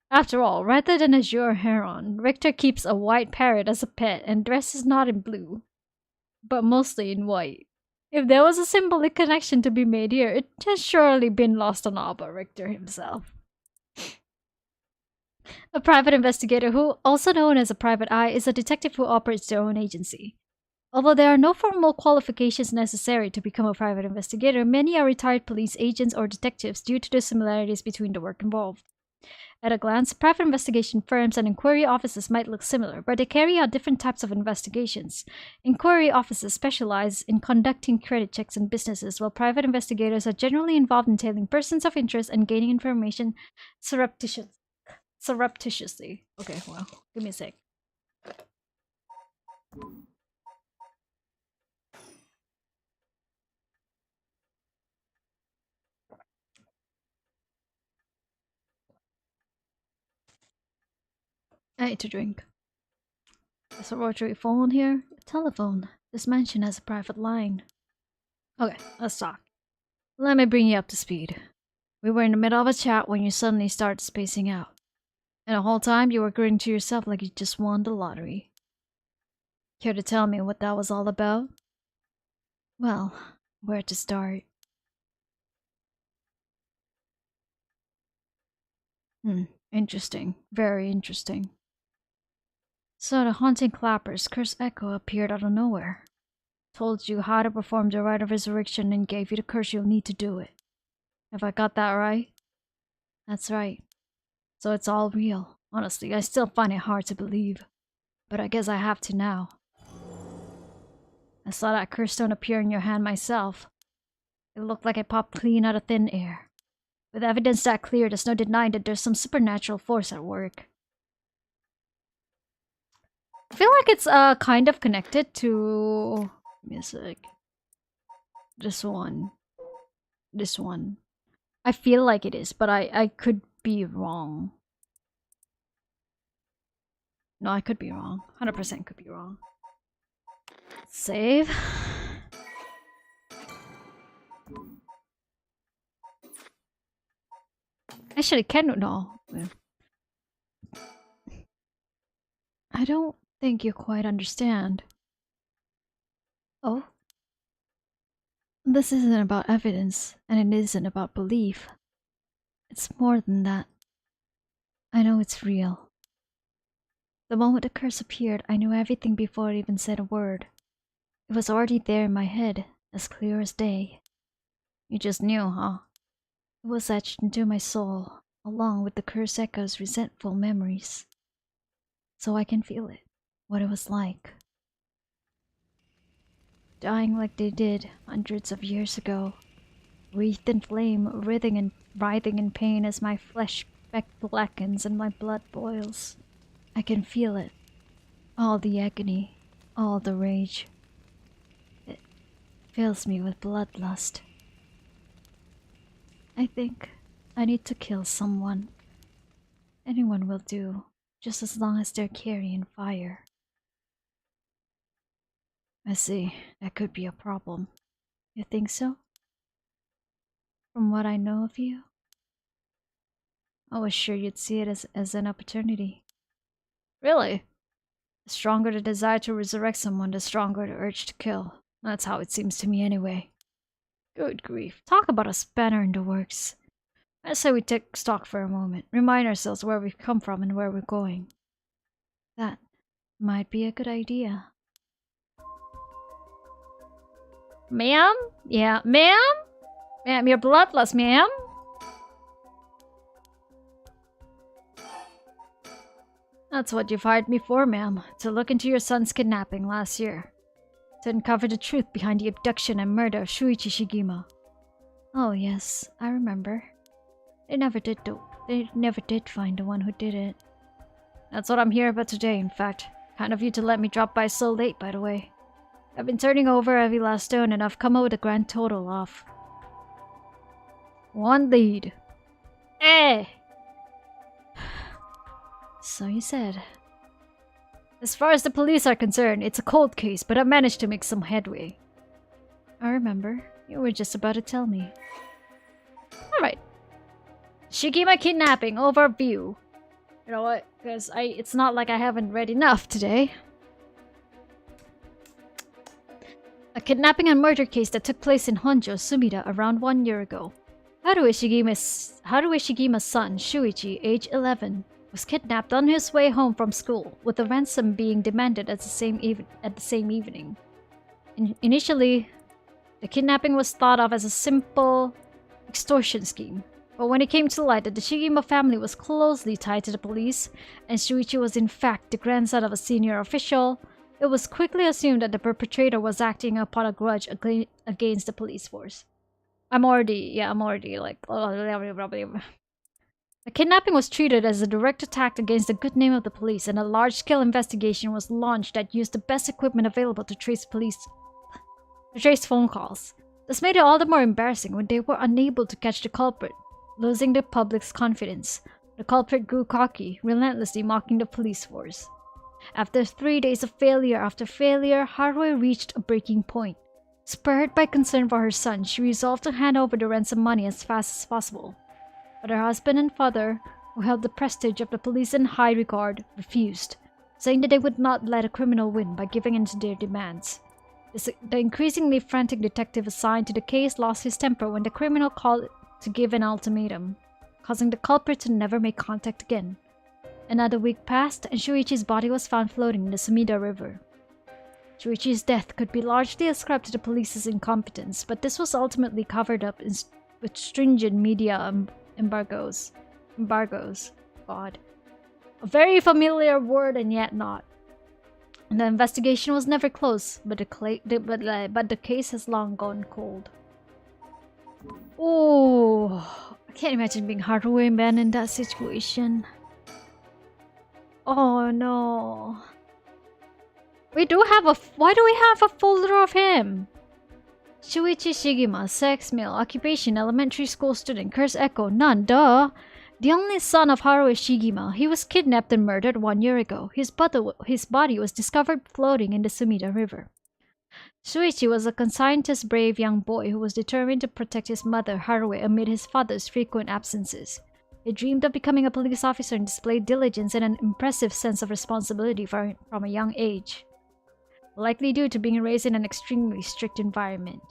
After all, rather than Azure Heron, Richter keeps a white parrot as a pet and dresses not in blue, but mostly in white. If there was a symbolic connection to be made here, it has surely been lost on Abba Richter himself. A private investigator, who, also known as a private eye, is a detective who operates their own agency. Although there are no formal qualifications necessary to become a private investigator, many are retired police agents or detectives due to the similarities between the work involved. At a glance, private investigation firms and inquiry offices might look similar, but they carry out different types of investigations. Inquiry offices specialize in conducting credit checks in businesses, while private investigators are generally involved in tailing persons of interest and gaining information surreptitiously. Okay, well, give me a sec. I need to drink. There's a rotary phone here. A telephone. This mansion has a private line. Okay, let's talk. Let me bring you up to speed. We were in the middle of a chat when you suddenly started spacing out. And the whole time you were grinning to yourself like you just won the lottery. Care to tell me what that was all about? Well, where to start? Interesting. Very interesting. So the haunting clapper's curse echo appeared out of nowhere. Told you how to perform the rite of resurrection and gave you the curse you'll need to do it. Have I got that right? That's right. So it's all real. Honestly, I still find it hard to believe. But I guess I have to now. I saw that curse stone appear in your hand myself. It looked like it popped clean out of thin air. With evidence that clear, there's no denying that there's some supernatural force at work. I feel like it's kind of connected to... Give me a sec. This one. I feel like it is, but I could be wrong. No, I could be wrong. 100% could be wrong. Save. Actually, no. I don't think you quite understand. Oh? This isn't about evidence, and it isn't about belief. It's more than that. I know it's real. The moment the curse appeared, I knew everything before it even said a word. It was already there in my head, as clear as day. You just knew, huh? It was etched into my soul, along with the curse echo's resentful memories. So I can feel it, what it was like. Dying like they did hundreds of years ago. Wreathed in flame, writhing in pain as my flesh blackens and my blood boils. I can feel it. All the agony, all the rage. It fills me with bloodlust. I think I need to kill someone. Anyone will do, just as long as they're carrying fire. I see, that could be a problem. You think so? From what I know of you? I was sure you'd see it as an opportunity. Really? The stronger the desire to resurrect someone, the stronger the urge to kill. That's how it seems to me anyway. Good grief. Talk about a spanner in the works. Let's say we take stock for a moment. Remind ourselves where we've come from and where we're going. That might be a good idea. Ma'am? Yeah, ma'am? Ma'am, you're bloodless, ma'am? That's what you've hired me for, ma'am. To look into your son's kidnapping last year. To uncover the truth behind the abduction and murder of Shuichi Shigima. Oh yes, I remember. They never did find the one who did it. That's what I'm here about today, in fact. Kind of you to let me drop by so late, by the way. I've been turning over every last stone and I've come up with a grand total of 1 lead. Eh! So you said. As far as the police are concerned, it's a cold case, but I managed to make some headway. I remember. You were just about to tell me. Alright. Shigima kidnapping overview. You know what? Because it's not like I haven't read enough today. A kidnapping and murder case that took place in Honjo, Sumida around 1 year ago. Haruhi Shigima's son, Shuichi, age 11, was kidnapped on his way home from school, with a ransom being demanded at the same evening. Initially, the kidnapping was thought of as a simple extortion scheme, but when it came to light that the Shigima family was closely tied to the police, and Shuichi was in fact the grandson of a senior official, it was quickly assumed that the perpetrator was acting upon a grudge against the police force. I'm already like... The kidnapping was treated as a direct attack against the good name of the police, and a large-scale investigation was launched that used the best equipment available to trace phone calls. This made it all the more embarrassing when they were unable to catch the culprit, losing the public's confidence. The culprit grew cocky, relentlessly mocking the police force. After 3 days of failure after failure, Haruhi reached a breaking point. Spurred by concern for her son, she resolved to hand over the ransom money as fast as possible. But her husband and father, who held the prestige of the police in high regard, refused, saying that they would not let a criminal win by giving in to their demands. The increasingly frantic detective assigned to the case lost his temper when the criminal called to give an ultimatum, causing the culprit to never make contact again. Another week passed, and Shuichi's body was found floating in the Sumida River. Shuichi's death could be largely ascribed to the police's incompetence, but this was ultimately covered up with stringent media embargoes. God. A very familiar word and yet not. The investigation was never closed, but the case has long gone cold. Oh, I can't imagine being Haruhi man in that situation. Oh no. Why do we have a folder of him? Shuichi Shigima, sex, male, occupation, elementary school student, curse echo, none, duh. The only son of Haruhi Shigima, he was kidnapped and murdered 1 year ago. His body was discovered floating in the Sumida River. Shuichi was a conscientious, brave young boy who was determined to protect his mother, Haruhi, amid his father's frequent absences. He dreamed of becoming a police officer and displayed diligence and an impressive sense of responsibility from a young age, likely due to being raised in an extremely strict environment.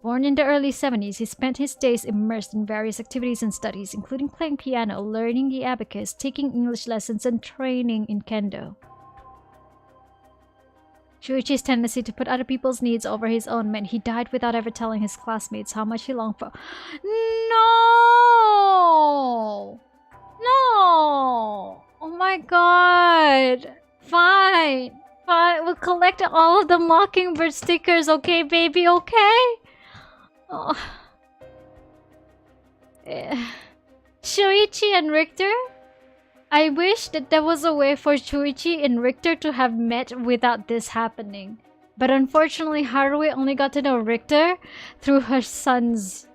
Born in the early 70s, he spent his days immersed in various activities and studies, including playing piano, learning the abacus, taking English lessons, and training in kendo. Shuichi's tendency to put other people's needs over his own meant he died without ever telling his classmates how much he longed for. No! No! Oh my god! Fine! Fine, we'll collect all of the Mockingbird stickers, okay, baby, okay? Oh. Shuichi and Richter? I wish that there was a way for Shuichi and Richter to have met without this happening. But unfortunately, Haruhi only got to know Richter through her son's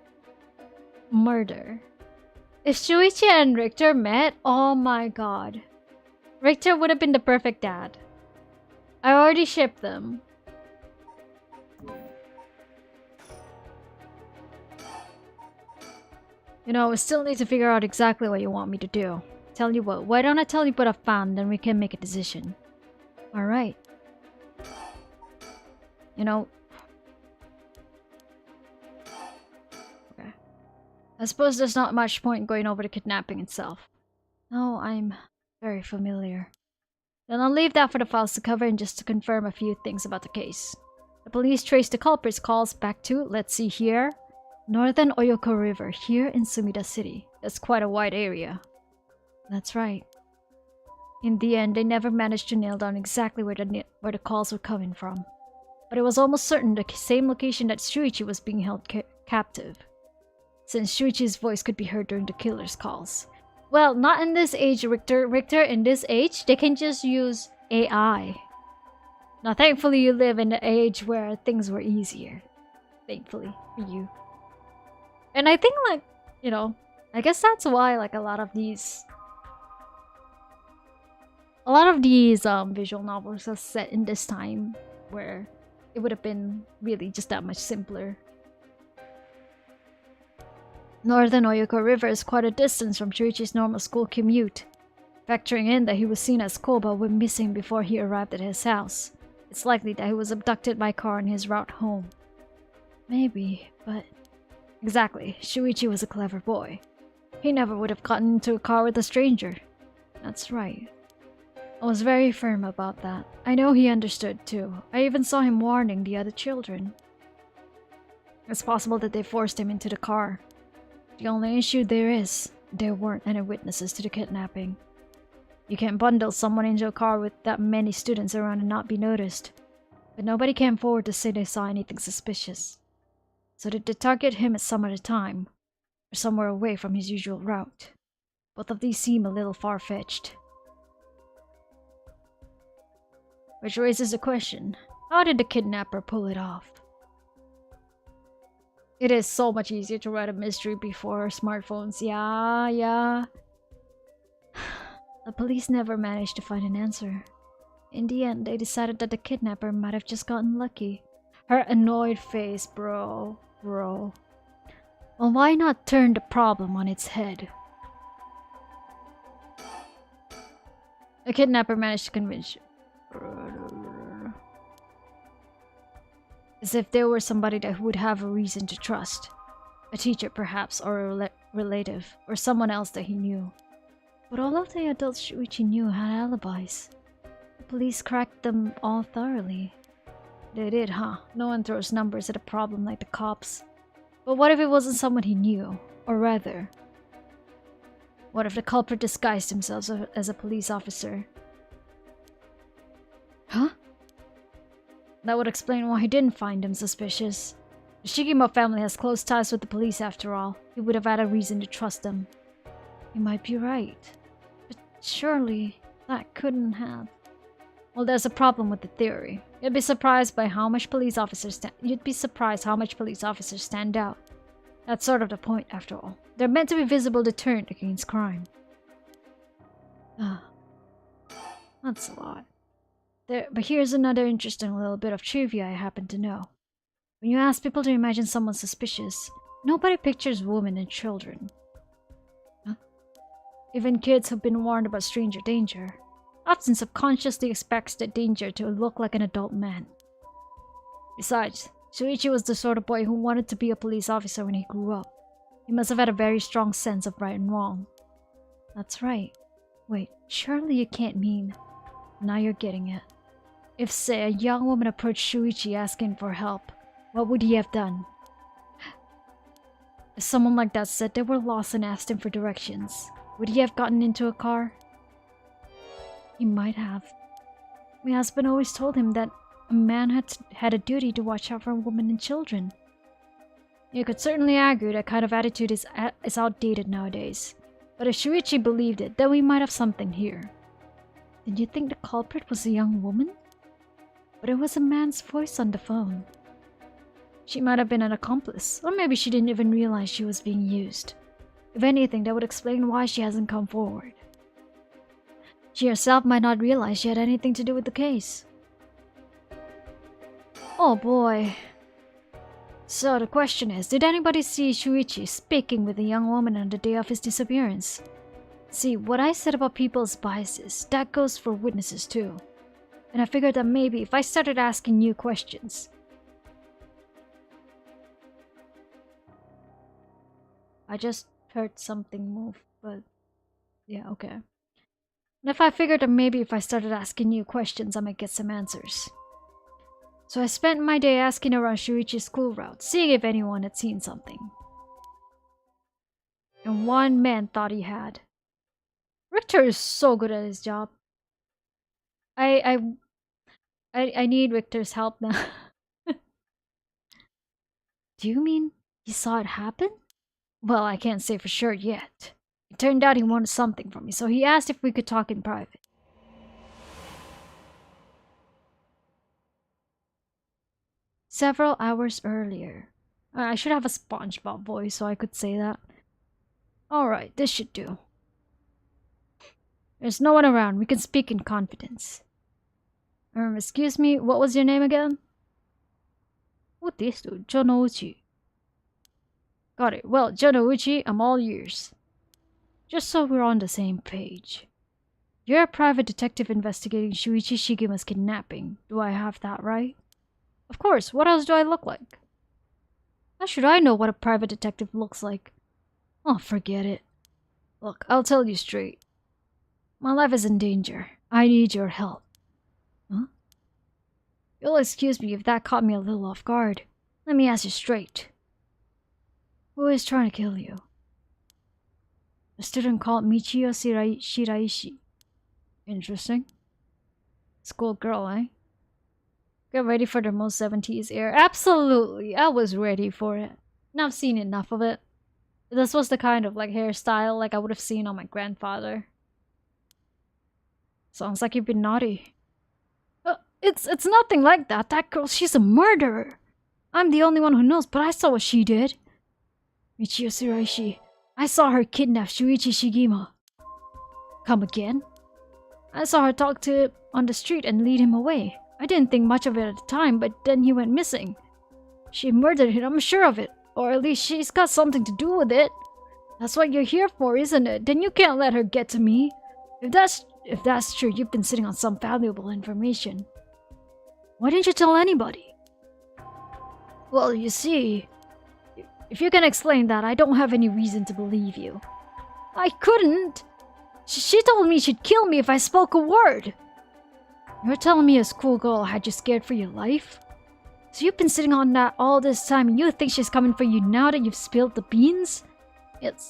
murder. If Shuichi and Richter met, oh my god. Richter would have been the perfect dad. I already shipped them. You know, we still need to figure out exactly what you want me to do. Tell you what, why don't I tell you what I found, then we can make a decision. Alright. You know... Okay. I suppose there's not much point going over the kidnapping itself. No, I'm very familiar. Then I'll leave that for the files to cover and just to confirm a few things about the case. The police traced the culprit's calls back to, let's see here, Northern Oyoko River, here in Sumida City. That's quite a wide area. That's right. In the end, they never managed to nail down exactly where the calls were coming from. But it was almost certain the same location that Shuichi was being held captive, since Shuichi's voice could be heard during the killer's calls. Well, not in this age, Richter. Richter, in this age, they can just use AI. Now, thankfully, you live in the age where things were easier. Thankfully, for you. And I think, like, you know, I guess that's why, like, a lot of these visual novels are set in this time where it would have been really just that much simpler. Northern Oyoko River is quite a distance from Shuichi's normal school commute. Factoring in that he was seen at school but went missing before he arrived at his house, it's likely that he was abducted by car on his route home. Maybe, but... Exactly, Shuichi was a clever boy. He never would have gotten into a car with a stranger. That's right. I was very firm about that. I know he understood too. I even saw him warning the other children. It's possible that they forced him into the car. The only issue there weren't any witnesses to the kidnapping. You can't bundle someone into a car with that many students around and not be noticed. But nobody came forward to say they saw anything suspicious. So did they target him at some other time, or somewhere away from his usual route? Both of these seem a little far-fetched. Which raises the question, how did the kidnapper pull it off? It is so much easier to write a mystery before smartphones, yeah. The police never managed to find an answer. In the end, they decided that the kidnapper might have just gotten lucky. Her annoyed face, bro. Well, why not turn the problem on its head? The kidnapper managed to convince you. As if there were somebody that would have a reason to trust. A teacher, perhaps, or a relative, or someone else that he knew. But all of the adults Shuichi knew had alibis. The police cracked them all thoroughly. They did, huh? No one throws numbers at a problem like the cops. But what if it wasn't someone he knew? Or rather, what if the culprit disguised himself as a police officer? Huh? That would explain why he didn't find him suspicious. The Shigimo family has close ties with the police after all. He would have had a reason to trust them. You might be right. But surely that couldn't have... Well, there's a problem with the theory. You'd be surprised how much police officers stand out. That's sort of the point, after all. They're meant to be visible deterrent against crime. That's a lot. But here's another interesting little bit of trivia I happen to know. When you ask people to imagine someone suspicious, nobody pictures women and children. Even kids who've been warned about stranger danger often subconsciously expects the danger to look like an adult man. Besides, Shuichi was the sort of boy who wanted to be a police officer when he grew up. He must have had a very strong sense of right and wrong. That's right. Wait, surely you can't mean... Now you're getting it. If, say, a young woman approached Shuichi asking for help, what would he have done? If someone like that said they were lost and asked him for directions, would he have gotten into a car? He might have. My husband always told him that a man had a duty to watch out for women and children. You could certainly argue that kind of attitude is outdated nowadays. But if Shuichi believed it, then we might have something here. Did you think the culprit was a young woman? But it was a man's voice on the phone. She might have been an accomplice, or maybe she didn't even realize she was being used. If anything, that would explain why she hasn't come forward. She herself might not realize she had anything to do with the case. Oh boy. So the question is, did anybody see Shuichi speaking with a young woman on the day of his disappearance? See, what I said about people's biases, that goes for witnesses too. And I figured that maybe if I started asking new questions... I just heard something move, but... yeah, okay. And if I figured that maybe if I started asking new questions, I might get some answers. So I spent my day asking around Shuichi's school route, seeing if anyone had seen something. And one man thought he had. Richter is so good at his job. I need Richter's help now. Do you mean he saw it happen? Well, I can't say for sure yet. It turned out he wanted something from me, so he asked if we could talk in private. Several hours earlier. I should have a SpongeBob voice so I could say that. Alright, this should do. There's no one around. We can speak in confidence. Excuse me, what was your name again? What is it? Jonouchi. Got it. Well, Jonouchi, I'm all ears. Just so we're on the same page. You're a private detective investigating Shuichi Shigima's kidnapping. Do I have that right? Of course, what else do I look like? How should I know what a private detective looks like? Oh, forget it. Look, I'll tell you straight. My life is in danger. I need your help. Huh? You'll excuse me if that caught me a little off guard. Let me ask you straight. Who is trying to kill you? A student called Michiyo Shiraishi. Interesting. Schoolgirl, eh? Get ready for the most 70s air. Absolutely! I was ready for it. And I've seen enough of it. This was the kind of like hairstyle like I would have seen on my grandfather. Sounds like you've been naughty. It's nothing like that. That girl, she's a murderer. I'm the only one who knows, but I saw what she did. Michiyo Shiraishi. I saw her kidnap Shuichi Shigima. Come again? I saw her talk to him on the street and lead him away. I didn't think much of it at the time, but then he went missing. She murdered him, I'm sure of it. Or at least she's got something to do with it. That's what you're here for, isn't it? Then you can't let her get to me. If that's true, you've been sitting on some valuable information. Why didn't you tell anybody? Well, you see... If you can explain that, I don't have any reason to believe you. I couldn't! She told me she'd kill me if I spoke a word! You're telling me a schoolgirl had you scared for your life? So you've been sitting on that all this time and you think she's coming for you now that you've spilled the beans?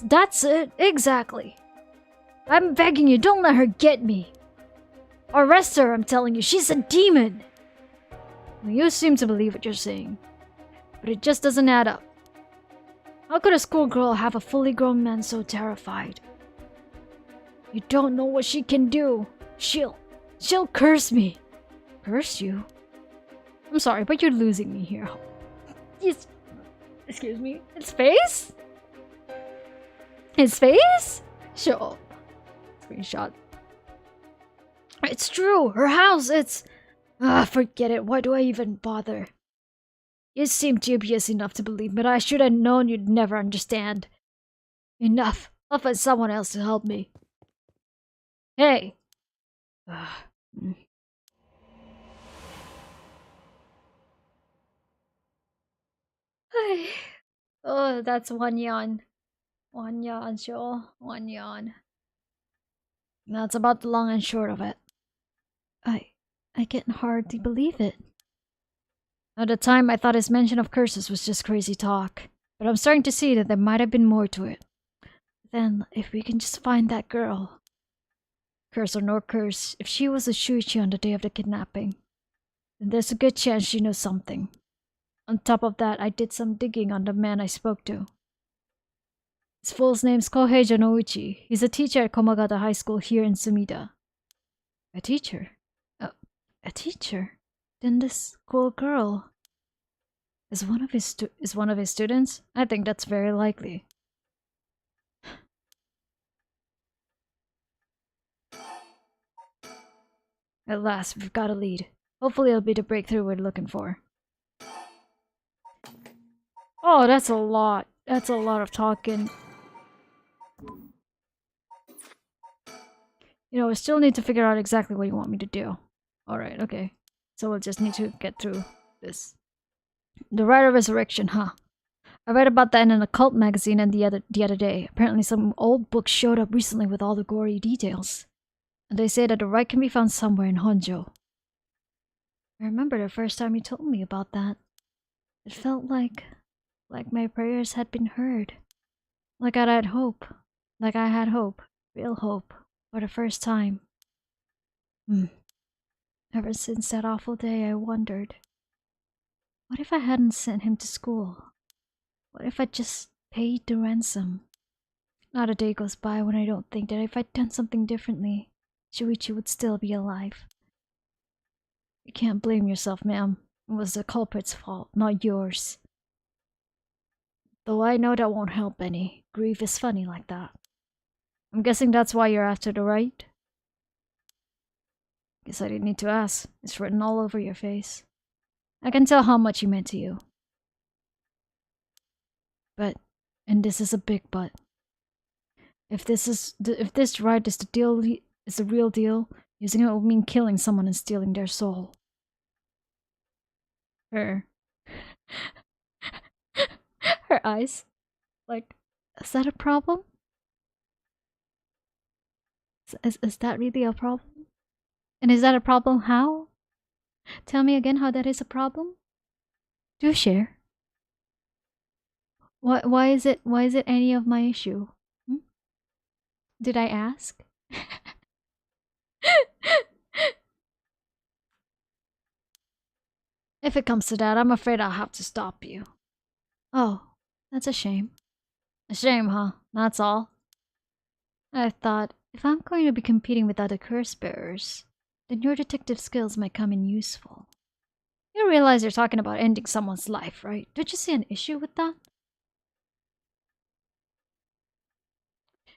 That's it, exactly. I'm begging you, don't let her get me. Arrest her, I'm telling you, she's a demon! Well, you seem to believe what you're saying. But it just doesn't add up. How could a schoolgirl have a fully grown man so terrified? You don't know what she can do. She'll curse me. Curse you? I'm sorry, but you're losing me here. Yes. Excuse me. His face? His face? Sheol. Screenshot. It's true. Her house, it's... forget it. Why do I even bother? You seem dubious enough to believe me, but I should have known you'd never understand. Enough. I'll find someone else to help me. Hey. Oh, that's one yawn. One yawn, Sheol. One yawn. That's about the long and short of it. I can hardly believe it. At the time, I thought his mention of curses was just crazy talk. But I'm starting to see that there might have been more to it. Then, if we can just find that girl... Curse or no curse, if she was a Shuichi on the day of the kidnapping, then there's a good chance she knows something. On top of that, I did some digging on the man I spoke to. His full name's Kohei Janouchi. He's a teacher at Komagata High School here in Sumida. A teacher? A teacher? Then this cool girl is one of his students? I think that's very likely. At last, we've got a lead. Hopefully it'll be the breakthrough we're looking for. Oh, that's a lot. That's a lot of talking. You know, we still need to figure out exactly what you want me to do. Alright, okay. So we'll just need to get through this. The Rite of Resurrection, huh? I read about that in an occult magazine and the other day. Apparently some old book showed up recently with all the gory details. And they say that the rite can be found somewhere in Honjo. I remember the first time you told me about that. It felt like my prayers had been heard. Like I had hope. Like I had hope. Real hope. For the first time. Ever since that awful day, I wondered. What if I hadn't sent him to school? What if I just paid the ransom? Not a day goes by when I don't think that if I'd done something differently, Shuichi would still be alive. You can't blame yourself, ma'am. It was the culprit's fault, not yours. Though I know that won't help any. Grief is funny like that. I'm guessing that's why you're after the right? Guess I didn't need to ask. It's written all over your face. I can tell how much he meant to you. But, and this is a big but. If this right is the real deal, using it will mean killing someone and stealing their soul. Her eyes. Like, is that a problem? Is that really a problem? And is that a problem how? Tell me again how that is a problem? Do share. Why is it any of my issue? Did I ask? If it comes to that, I'm afraid I'll have to stop you. Oh, that's a shame. A shame, huh? That's all. I thought, if I'm going to be competing with other curse bearers, then your detective skills might come in useful. You realize you're talking about ending someone's life, right? Don't you see an issue with that?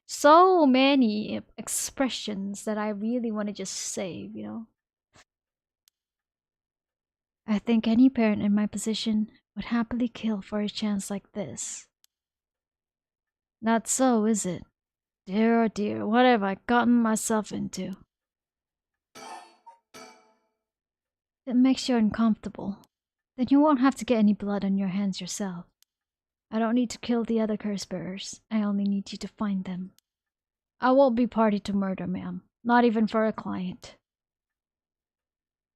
So many expressions that I really want to just save, you know? I think any parent in my position would happily kill for a chance like this. Not so, is it? Dear oh dear, what have I gotten myself into? It makes you uncomfortable. Then you won't have to get any blood on your hands yourself. I don't need to kill the other curse bearers. I only need you to find them. I won't be party to murder, ma'am. Not even for a client.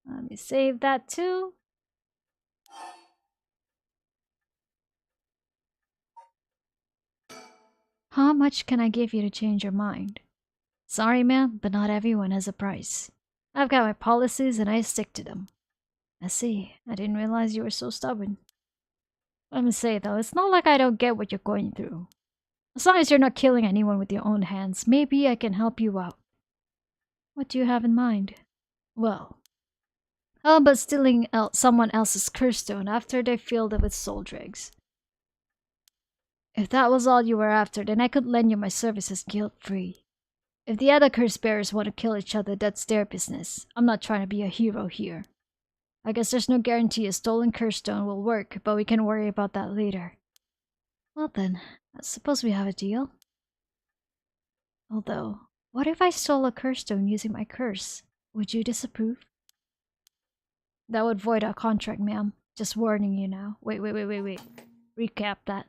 Let me save that too. How much can I give you to change your mind? Sorry, ma'am, but not everyone has a price. I've got my policies and I stick to them. I see. I didn't realize you were so stubborn. Let me say though, it's not like I don't get what you're going through. As long as you're not killing anyone with your own hands, maybe I can help you out. What do you have in mind? Well, How about stealing someone else's curse stone after they filled it with soul dregs? If that was all you were after, then I could lend you my services guilt-free. If the other curse bearers want to kill each other, that's their business. I'm not trying to be a hero here. I guess there's no guarantee a stolen curse stone will work, but we can worry about that later. Well then, I suppose we have a deal. Although, what if I stole a curse stone using my curse? Would you disapprove? That would void our contract, ma'am. Just warning you now. Wait. Recap that.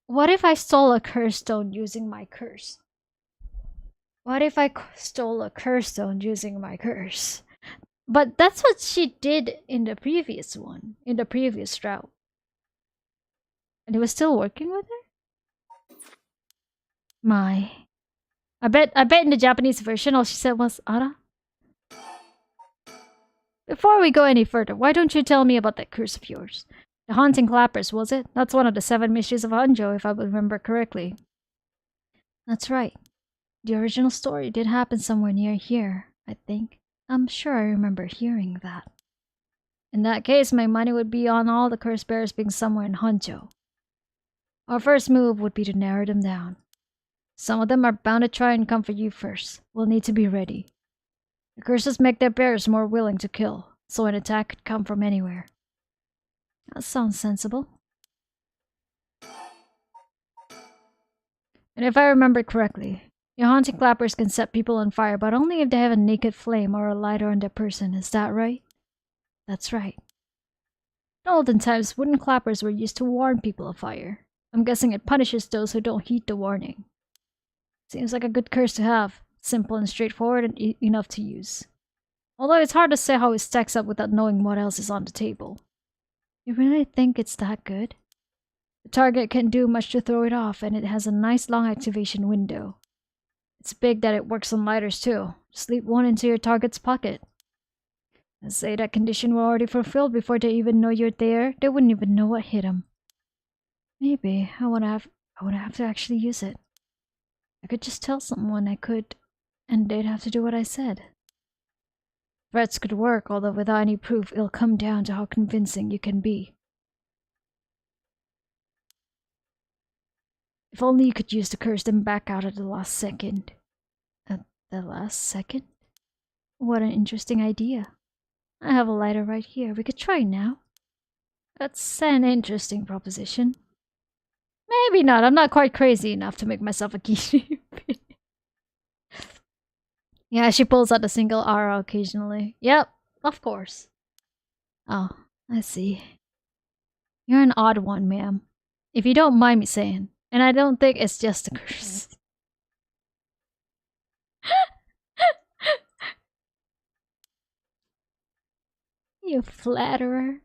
What if I stole a curse stone using my curse? What if I stole a curse stone using my curse? But that's what she did in the previous one, in the previous route. And it was still working with her? My. I bet in the Japanese version all she said was Ara. Before we go any further, why don't you tell me about that curse of yours? The haunting clappers, was it? That's one of the 7 mysteries of Honjo, if I remember correctly. That's right. The original story did happen somewhere near here, I think. I'm sure I remember hearing that. In that case, my money would be on all the curse bearers being somewhere in Honjo. Our first move would be to narrow them down. Some of them are bound to try and come for you first. We'll need to be ready. The curses make their bearers more willing to kill, so an attack could come from anywhere. That sounds sensible. And if I remember correctly, your haunting clappers can set people on fire, but only if they have a naked flame or a lighter on their person, is that right? That's right. In olden times, wooden clappers were used to warn people of fire. I'm guessing it punishes those who don't heed the warning. Seems like a good curse to have. Simple and straightforward and enough to use. Although it's hard to say how it stacks up without knowing what else is on the table. You really think it's that good? The target can't do much to throw it off, and it has a nice long activation window. It's big that it works on lighters too. Slip one into your target's pocket. Let's say that condition were already fulfilled before they even know you're there. They wouldn't even know what hit them. Maybe I would have to actually use it. I could just tell someone I could, and they'd have to do what I said. Threats could work, although without any proof, it'll come down to how convincing you can be. If only you could use the curse then back out at the last second. At the last second? What an interesting idea. I have a lighter right here. We could try now. That's an interesting proposition. Maybe not. I'm not quite crazy enough to make myself a guinea pig. Yeah, she pulls out a single arrow occasionally. Yep, of course. Oh, I see. You're an odd one, ma'am. If you don't mind me saying. And I don't think it's just a curse. You flatterer.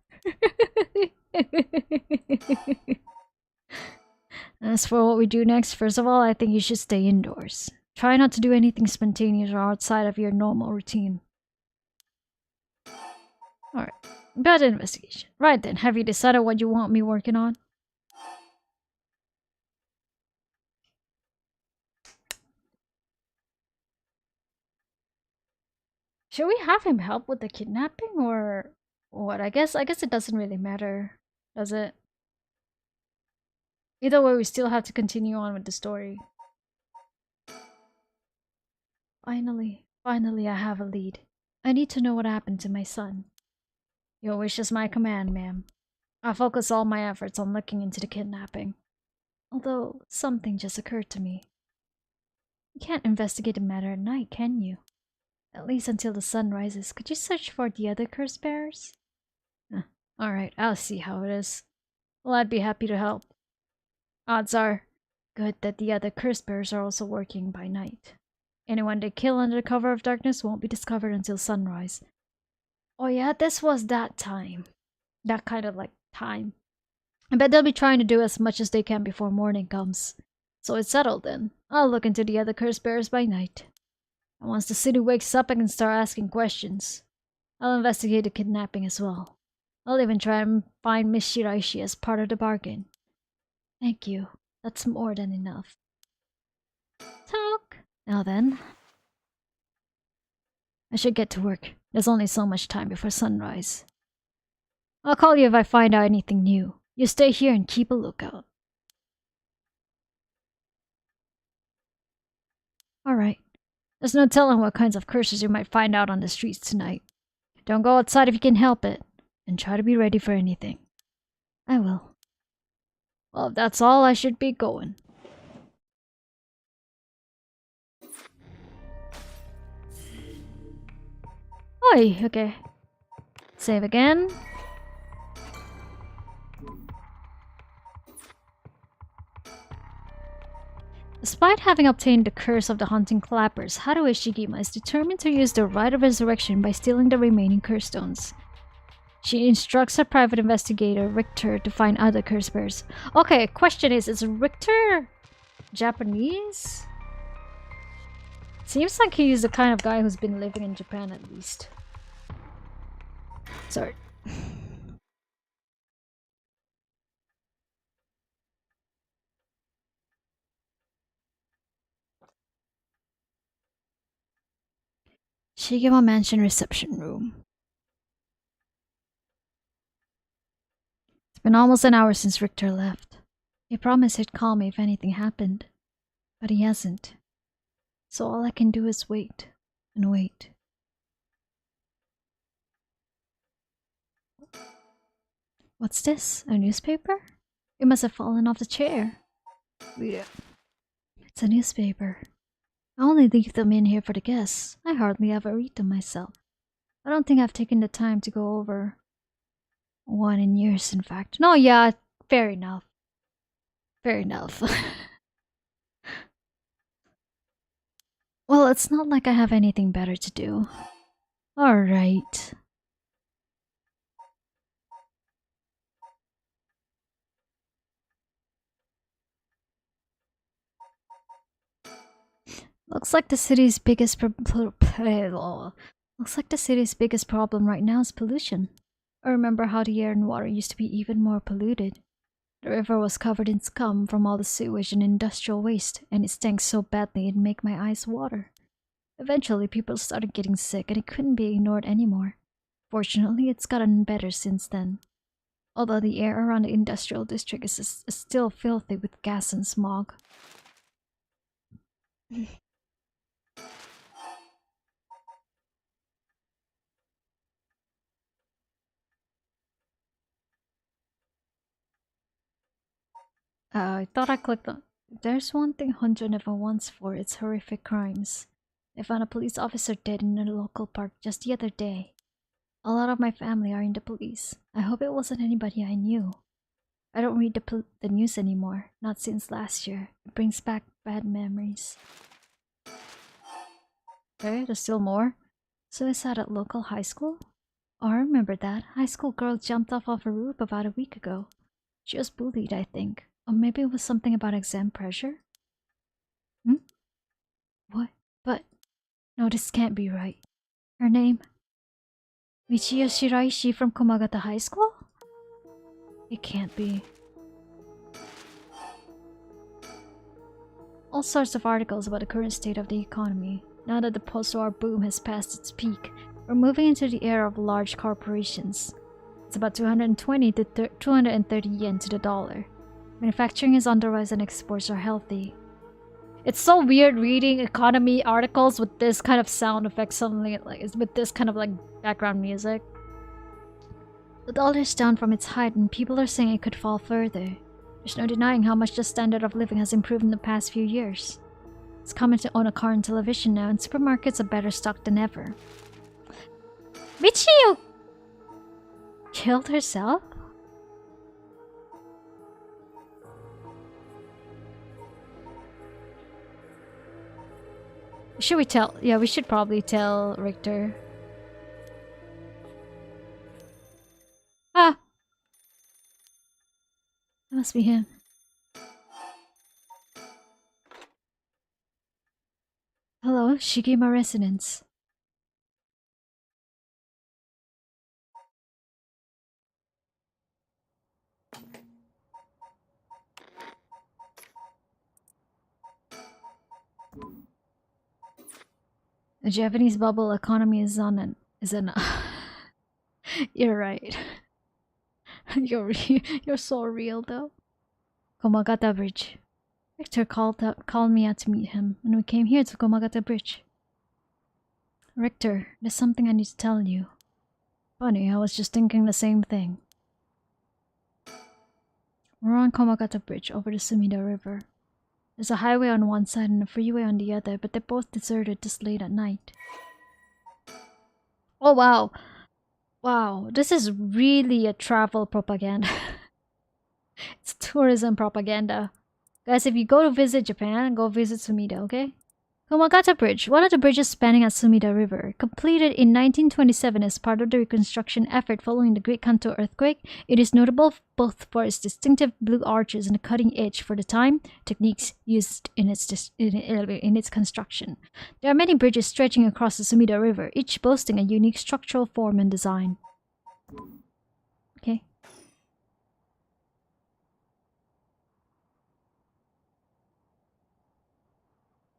As for what we do next, first of all, I think you should stay indoors. Try not to do anything spontaneous or outside of your normal routine. Alright, bad investigation. Right then, have you decided what you want me working on? Should we have him help with the kidnapping or what? I guess it doesn't really matter, does it? Either way, we still have to continue on with the story. Finally, I have a lead. I need to know what happened to my son. Your wish is my command, ma'am. I focus all my efforts on looking into the kidnapping. Although, something just occurred to me. You can't investigate the matter at night, can you? At least until the sun rises. Could you search for the other curse bearers? Alright, I'll see how it is. Well, I'd be happy to help. Odds are good that the other curse bearers are also working by night. Anyone they kill under the cover of darkness won't be discovered until sunrise. Oh yeah, this was that time. That kind of like time. I bet they'll be trying to do as much as they can before morning comes. So it's settled then. I'll look into the other curse bearers by night. And once the city wakes up, I can start asking questions. I'll investigate the kidnapping as well. I'll even try and find Miss Shiraishi as part of the bargain. Thank you. That's more than enough. Talk! Now then. I should get to work. There's only so much time before sunrise. I'll call you if I find out anything new. You stay here and keep a lookout. Alright. There's no telling what kinds of curses you might find out on the streets tonight. Don't go outside if you can help it, and try to be ready for anything. I will. Well, if that's all, I should be going. Oi, okay. Save again. Despite having obtained the curse of the haunting clappers, Haruo Shigima is determined to use the rite of resurrection by stealing the remaining curse stones. She instructs her private investigator, Richter, to find other curse bearers. Okay, question is Richter Japanese? Seems like he's the kind of guy who's been living in Japan at least. Sorry. Shigema Mansion reception room. It's been almost an hour since Richter left. He promised he'd call me if anything happened, but he hasn't. So all I can do is wait and wait. What's this? A newspaper? It must have fallen off the chair. Read it. It's a newspaper. I only leave them in here for the guests. I hardly ever read them myself. I don't think I've taken the time to go over one in years, in fact. No, yeah, fair enough. Fair enough. Well, it's not like I have anything better to do. Alright. Looks like the city's biggest problem right now is pollution. I remember how the air and water used to be even more polluted. The river was covered in scum from all the sewage and industrial waste, and it stank so badly it'd make my eyes water. Eventually, people started getting sick, and it couldn't be ignored anymore. Fortunately, it's gotten better since then. Although the air around the industrial district is still filthy with gas and smog. I thought I clicked on... There's one thing Honjo never wants for, it's horrific crimes. They found a police officer dead in a local park just the other day. A lot of my family are in the police. I hope it wasn't anybody I knew. I don't read the news anymore, not since last year. It brings back bad memories. Okay, there's still more. Suicide at local high school? Oh, I remember that. High school girl jumped off of a roof about a week ago. She was bullied, I think. Or maybe it was something about exam pressure? What? But... No, this can't be right. Her name? Michiyo Shiraishi from Komagata High School? It can't be. All sorts of articles about the current state of the economy. Now that the post-war boom has passed its peak, we're moving into the era of large corporations. It's about 220 to 230 yen to the dollar. Manufacturing is on the rise and exports are healthy. It's so weird reading economy articles with this kind of sound effect, something like with this kind of like background music. The dollar's down from its height and people are saying it could fall further. There's no denying how much the standard of living has improved in the past few years. It's common to own a car and television now, and supermarkets are better stocked than ever. Michiyo killed herself? Should we tell? Yeah, we should probably tell Richter. Ah! That must be him. Hello, Shigema Residence. The Japanese bubble economy is on an Is it not? You're right. You're so real though. Komagata Bridge. Richter called me out to meet him, and we came here to Komagata Bridge. Richter, there's something I need to tell you. Funny, I was just thinking the same thing. We're on Komagata Bridge over the Sumida River. There's a highway on one side and a freeway on the other, but they're both deserted this late at night. Oh wow. Wow, this is really a travel propaganda. It's tourism propaganda. Guys, if you go to visit Japan, go visit Sumida, okay? Komagata Bridge, one of the bridges spanning at Sumida River. Completed in 1927 as part of the reconstruction effort following the Great Kanto earthquake, it is notable both for its distinctive blue arches and the cutting edge for the time techniques used in its construction. There are many bridges stretching across the Sumida River, each boasting a unique structural form and design. Okay.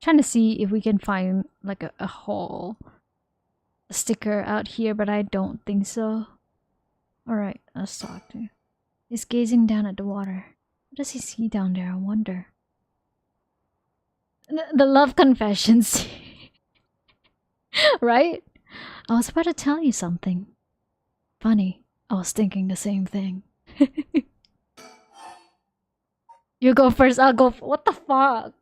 Trying to see if we can find like a whole sticker out here, but I don't think so. Alright, let's talk to him. He's gazing down at the water. What does he see down there, I wonder? The love confessions. Right? I was about to tell you something. Funny, I was thinking the same thing. You go first, I'll go. What the fuck?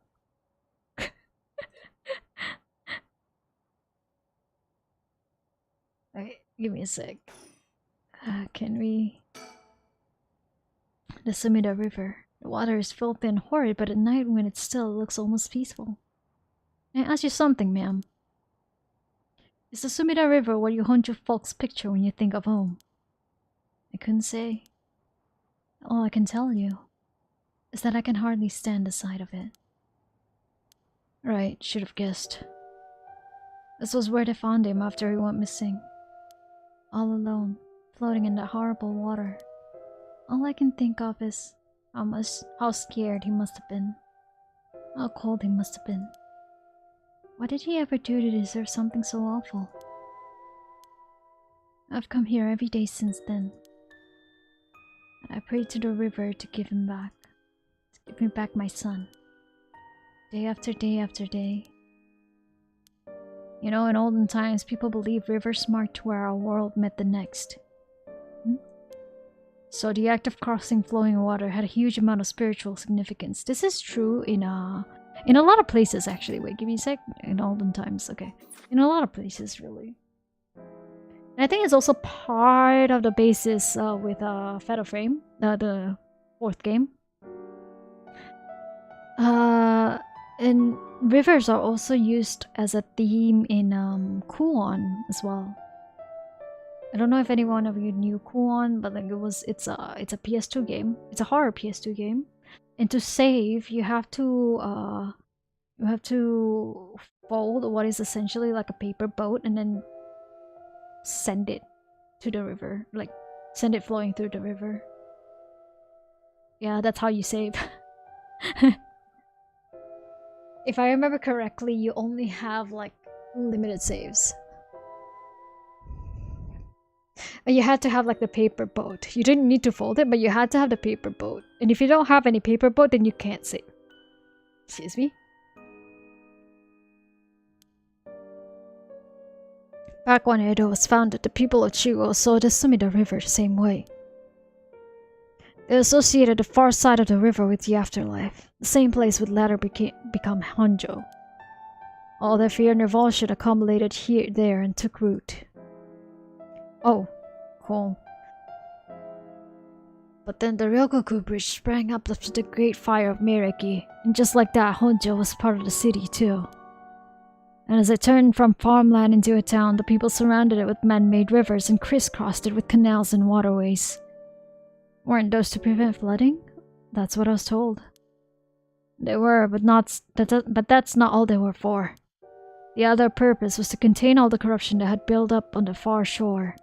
Okay, give me a sec. Can we... The Sumida River. The water is filthy and horrid, but at night when it's still, it looks almost peaceful. Can I ask you something, ma'am? Is the Sumida River what you Honjo folks picture when you think of home? I couldn't say. All I can tell you is that I can hardly stand the sight of it. Right, should have guessed. This was where they found him after he went missing. All alone, floating in that horrible water. All I can think of is how scared he must have been. How cold he must have been. What did he ever do to deserve something so awful? I've come here every day since then. And I prayed to the river to give him back. To give me back my son. Day after day after day. You know, in olden times, people believed rivers marked where our world met the next. So the act of crossing flowing water had a huge amount of spiritual significance. This is true in a lot of places, actually. Wait, give me a sec. In olden times, okay. In a lot of places, really. And I think it's also part of the basis with Fatal Frame, the fourth game. And rivers are also used as a theme in Kuon as well. I don't know if any one of you knew Kuon, but like it's a PS2 game. It's a horror PS2 game. And to save, you have to fold what is essentially like a paper boat and then send it to the river, like send it flowing through the river. Yeah, that's how you save. If I remember correctly, you only have like limited saves. And you had to have like the paper boat. You didn't need to fold it, but you had to have the paper boat. And if you don't have any paper boat, then you can't save. Excuse me? Back when Edo was founded, the people of Sheol saw the Sumida River the same way. They associated the far side of the river with the afterlife. The same place would later become Honjo. All their fear and revulsion accumulated there and took root. Oh, cool. But then the Ryogoku Bridge sprang up after the Great Fire of Mireki, and just like that, Honjo was part of the city too. And as it turned from farmland into a town, the people surrounded it with man-made rivers and crisscrossed it with canals and waterways. Weren't those to prevent flooding? That's what I was told. They were, but that's not all they were for. The other purpose was to contain all the corruption that had built up on the far shore,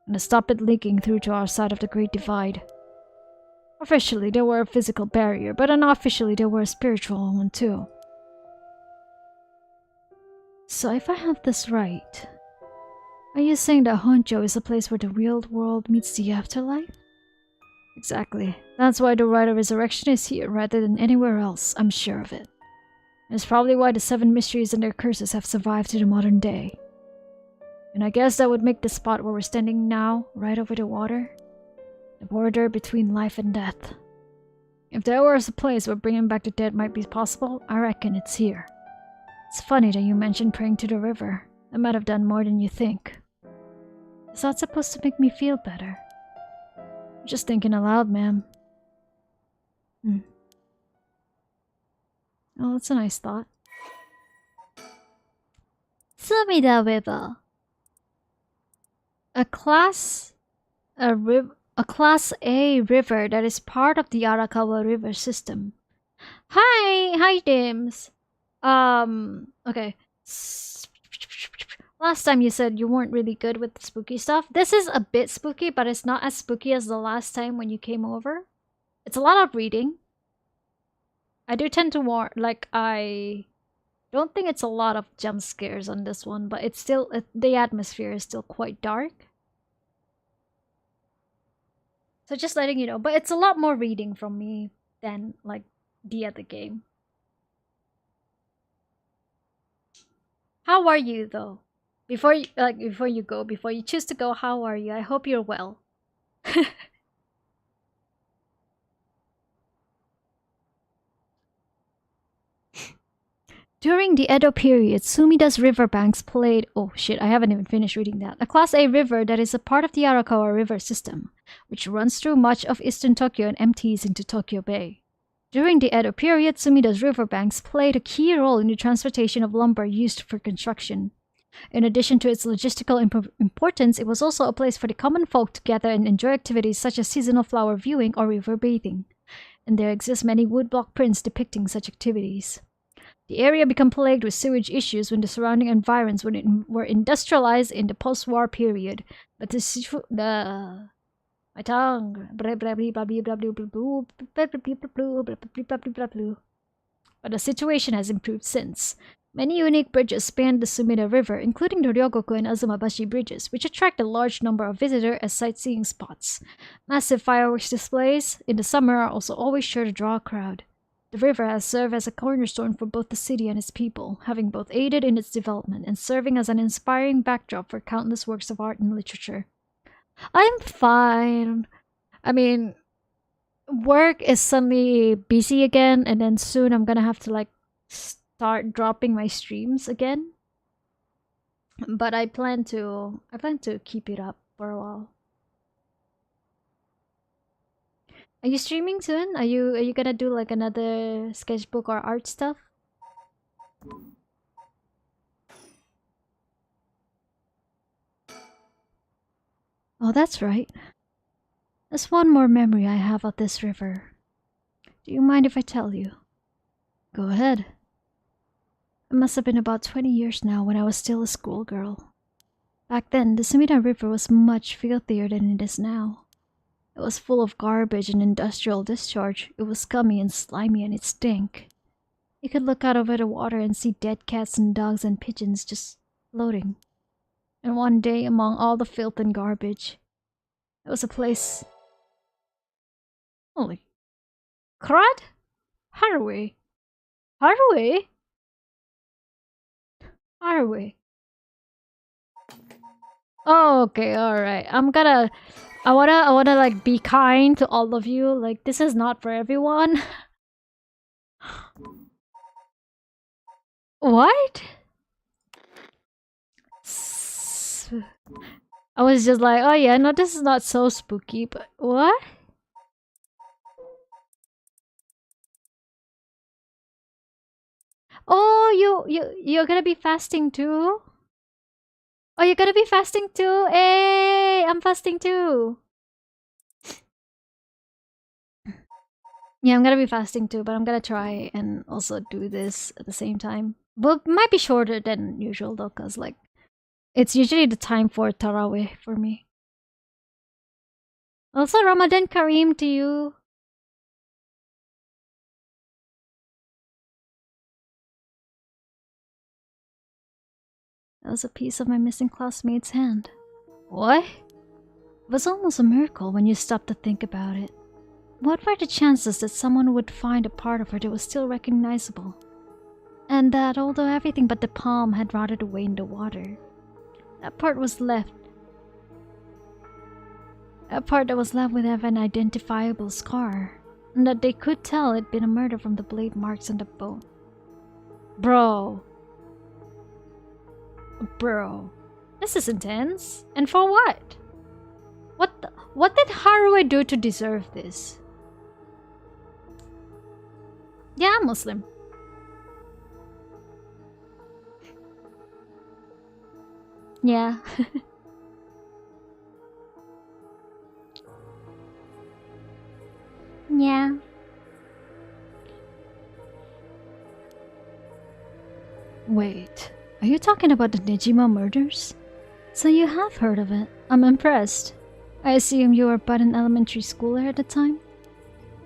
and to stop it leaking through to our side of the Great Divide. Officially, they were a physical barrier, but unofficially they were a spiritual one too. So if I have this right, Are you saying that Honjo is a place where the real world meets the afterlife? Exactly. That's why the rite of resurrection is here rather than anywhere else, I'm sure of it. It's probably why the 7 mysteries and their curses have survived to the modern day. And I guess that would make the spot where we're standing now, right over the water, the border between life and death. If there was a place where bringing back the dead might be possible, I reckon it's here. It's funny that you mentioned praying to the river. That might have done more than you think. Is that supposed to make me feel better? I'm just thinking aloud, ma'am. Oh, that's a nice thought. Sumida River. A Class A river that is part of the Arakawa River system. Hi Dims. Okay. Last time you said you weren't really good with the spooky stuff. This is a bit spooky, but it's not as spooky as the last time when you came over. It's a lot of reading. I do tend to I don't think it's a lot of jump scares on this one, but it's still, the atmosphere is still quite dark. So just letting you know, but it's a lot more reading from me than like the other game. How are you though? Before you choose to go, how are you? I hope you're well. During the Edo period, Sumida's riverbanks played... Oh shit, I haven't even finished reading that. A Class A river that is a part of the Arakawa River system, which runs through much of eastern Tokyo and empties into Tokyo Bay. During the Edo period, Sumida's riverbanks played a key role in the transportation of lumber used for construction. In addition to its logistical importance, it was also a place for the common folk to gather and enjoy activities such as seasonal flower viewing or river bathing. And there exist many woodblock prints depicting such activities. The area became plagued with sewage issues when the surrounding environs were industrialized in the post-war period. But my tongue. But the situation has improved since. Many unique bridges span the Sumida River, including the Ryogoku and Azumabashi bridges, which attract a large number of visitors as sightseeing spots. Massive fireworks displays in the summer are also always sure to draw a crowd. The river has served as a cornerstone for both the city and its people, having both aided in its development and serving as an inspiring backdrop for countless works of art and literature. I'm fine. I mean, work is suddenly busy again, and then soon I'm gonna have to like start dropping my streams again. But I plan to keep it up for a while. Are you streaming soon? Are you gonna do like another sketchbook or art stuff? Oh, that's right. There's one more memory I have of this river. Do you mind if I tell you? Go ahead. It must have been about 20 years now when I was still a schoolgirl. Back then, the Sumida River was much filthier than it is now. It was full of garbage and industrial discharge. It was scummy and slimy and it stank. You could look out over the water and see dead cats and dogs and pigeons just floating. And one day, among all the filth and garbage, there was a place... Holy crud? Haraway? Haraway? Haraway? Oh, okay, alright. I wanna like be kind to all of you. Like, this is not for everyone. What? I was just like, oh yeah, no, this is not so spooky, but what? Oh, you're gonna be fasting too? Oh, you're gonna be fasting too? Hey, I'm fasting too. Yeah, I'm gonna be fasting too, but I'm gonna try and also do this at the same time. But it might be shorter than usual though, cause like it's usually the time for Tarawih for me. Also, Ramadan Kareem to you. That was a piece of my missing classmate's hand. What? It was almost a miracle when you stopped to think about it. What were the chances that someone would find a part of her that was still recognizable? And that although everything but the palm had rotted away in the water, that part that was left with an identifiable scar, and that they could tell it'd been a murder from the blade marks on the bone. Bro, this is intense. And for what? What did Haruo do to deserve this? Yeah, I'm Muslim. Yeah. Yeah. Wait, are you talking about the Nejima murders? So you have heard of it. I'm impressed. I assume you were but an elementary schooler at the time?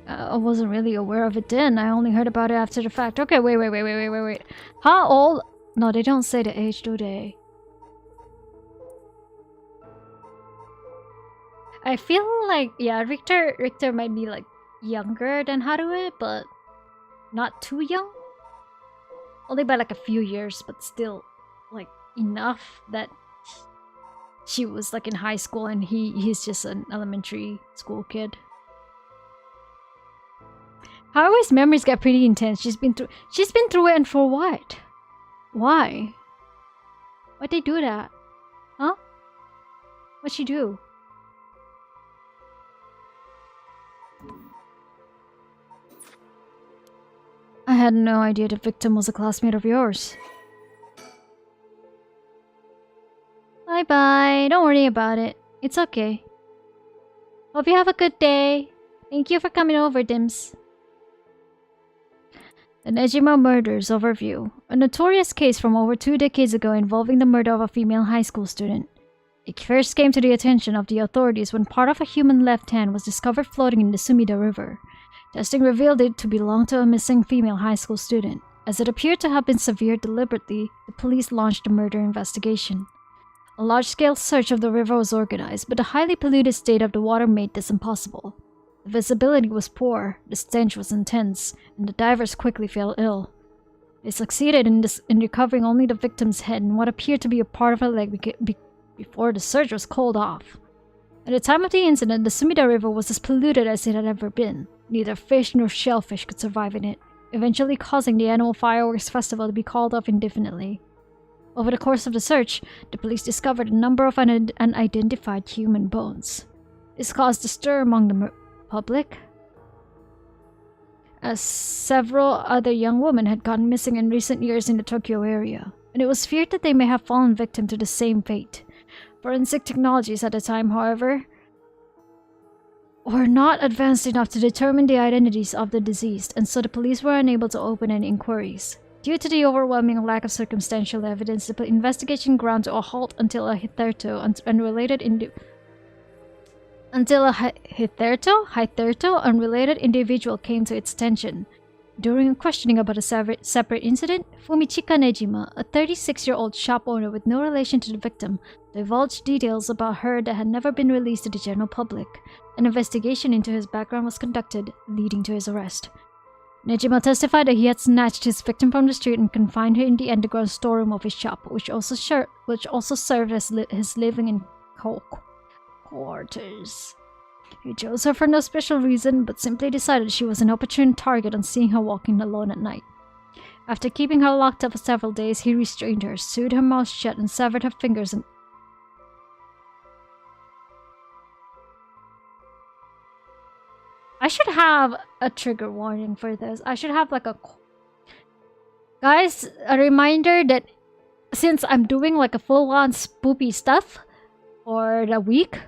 I wasn't really aware of it then. I only heard about it after the fact. Okay, wait. How old? No, they don't say the age, do they? I feel like, yeah, Richter might be like younger than Haruo, but not too young. Only by like a few years, but still like enough that she was like in high school and he's just an elementary school kid. Haruo's memories get pretty intense. She's been through it, and for what? Why? Why'd they do that? Huh? What'd she do? I had no idea the victim was a classmate of yours. Bye-bye. Don't worry about it. It's okay. Hope you have a good day. Thank you for coming over, Dims. The Nejima Murders Overview. A notorious case from over 2 decades ago involving the murder of a female high school student. It first came to the attention of the authorities when part of a human left hand was discovered floating in the Sumida River. Testing revealed it to belong to a missing female high school student. As it appeared to have been severed deliberately, the police launched a murder investigation. A large-scale search of the river was organized, but the highly polluted state of the water made this impossible. The visibility was poor, the stench was intense, and the divers quickly fell ill. They succeeded in recovering only the victim's head and what appeared to be a part of her leg before the search was called off. At the time of the incident, the Sumida River was as polluted as it had ever been. Neither fish nor shellfish could survive in it, eventually causing the annual fireworks festival to be called off indefinitely. Over the course of the search, the police discovered a number of unidentified human bones. This caused a stir among the public, as several other young women had gone missing in recent years in the Tokyo area, and it was feared that they may have fallen victim to the same fate. Forensic technologies at the time, however, were not advanced enough to determine the identities of the deceased, and so the police were unable to open any inquiries. Due to the overwhelming lack of circumstantial evidence, the investigation ground to a halt until a hitherto unrelated individual came to its attention. During a questioning about a separate incident, Fumichika Nejima, a 36-year-old shop owner with no relation to the victim, divulged details about her that had never been released to the general public. An investigation into his background was conducted, leading to his arrest. Nejima testified that he had snatched his victim from the street and confined her in the underground storeroom of his shop, which also served as his living in quarters. He chose her for no special reason, but simply decided she was an opportune target on seeing her walking alone at night. After keeping her locked up for several days, he restrained her, sewed her mouth shut, and severed her fingers and... I should have a trigger warning for this. I should have like a... Guys, a reminder that since I'm doing like a full-on spoopy stuff for the week,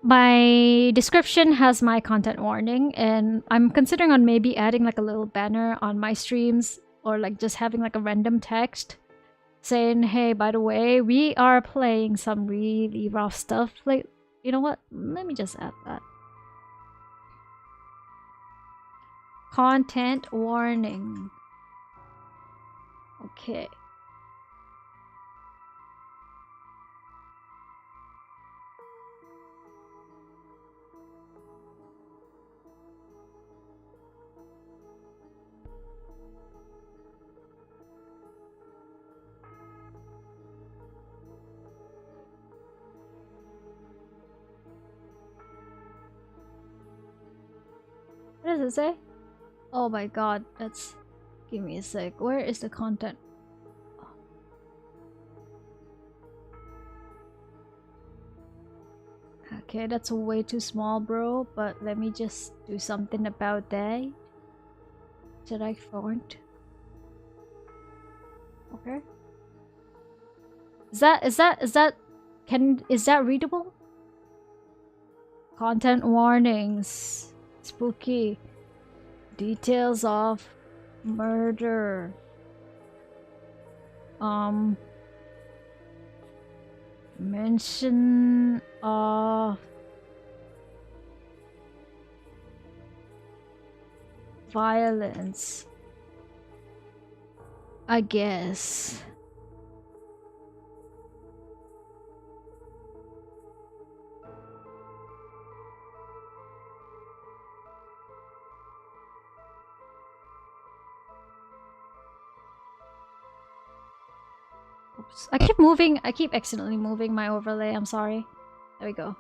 my description has my content warning, and I'm considering on maybe adding like a little banner on my streams, or like just having like a random text saying, hey, by the way, we are playing some really rough stuff. Like, you know what? Let me just add that. Content warning. Okay. What does it say? Oh my god, that's... Give me a sec. Where is the content? Okay, that's way too small, bro. But let me just do something about that. Should I font? Okay. Is that readable? Content warnings. Spooky. Details of murder. Mention of violence, I guess. Oops. I keep accidentally moving my overlay, I'm sorry. There we go.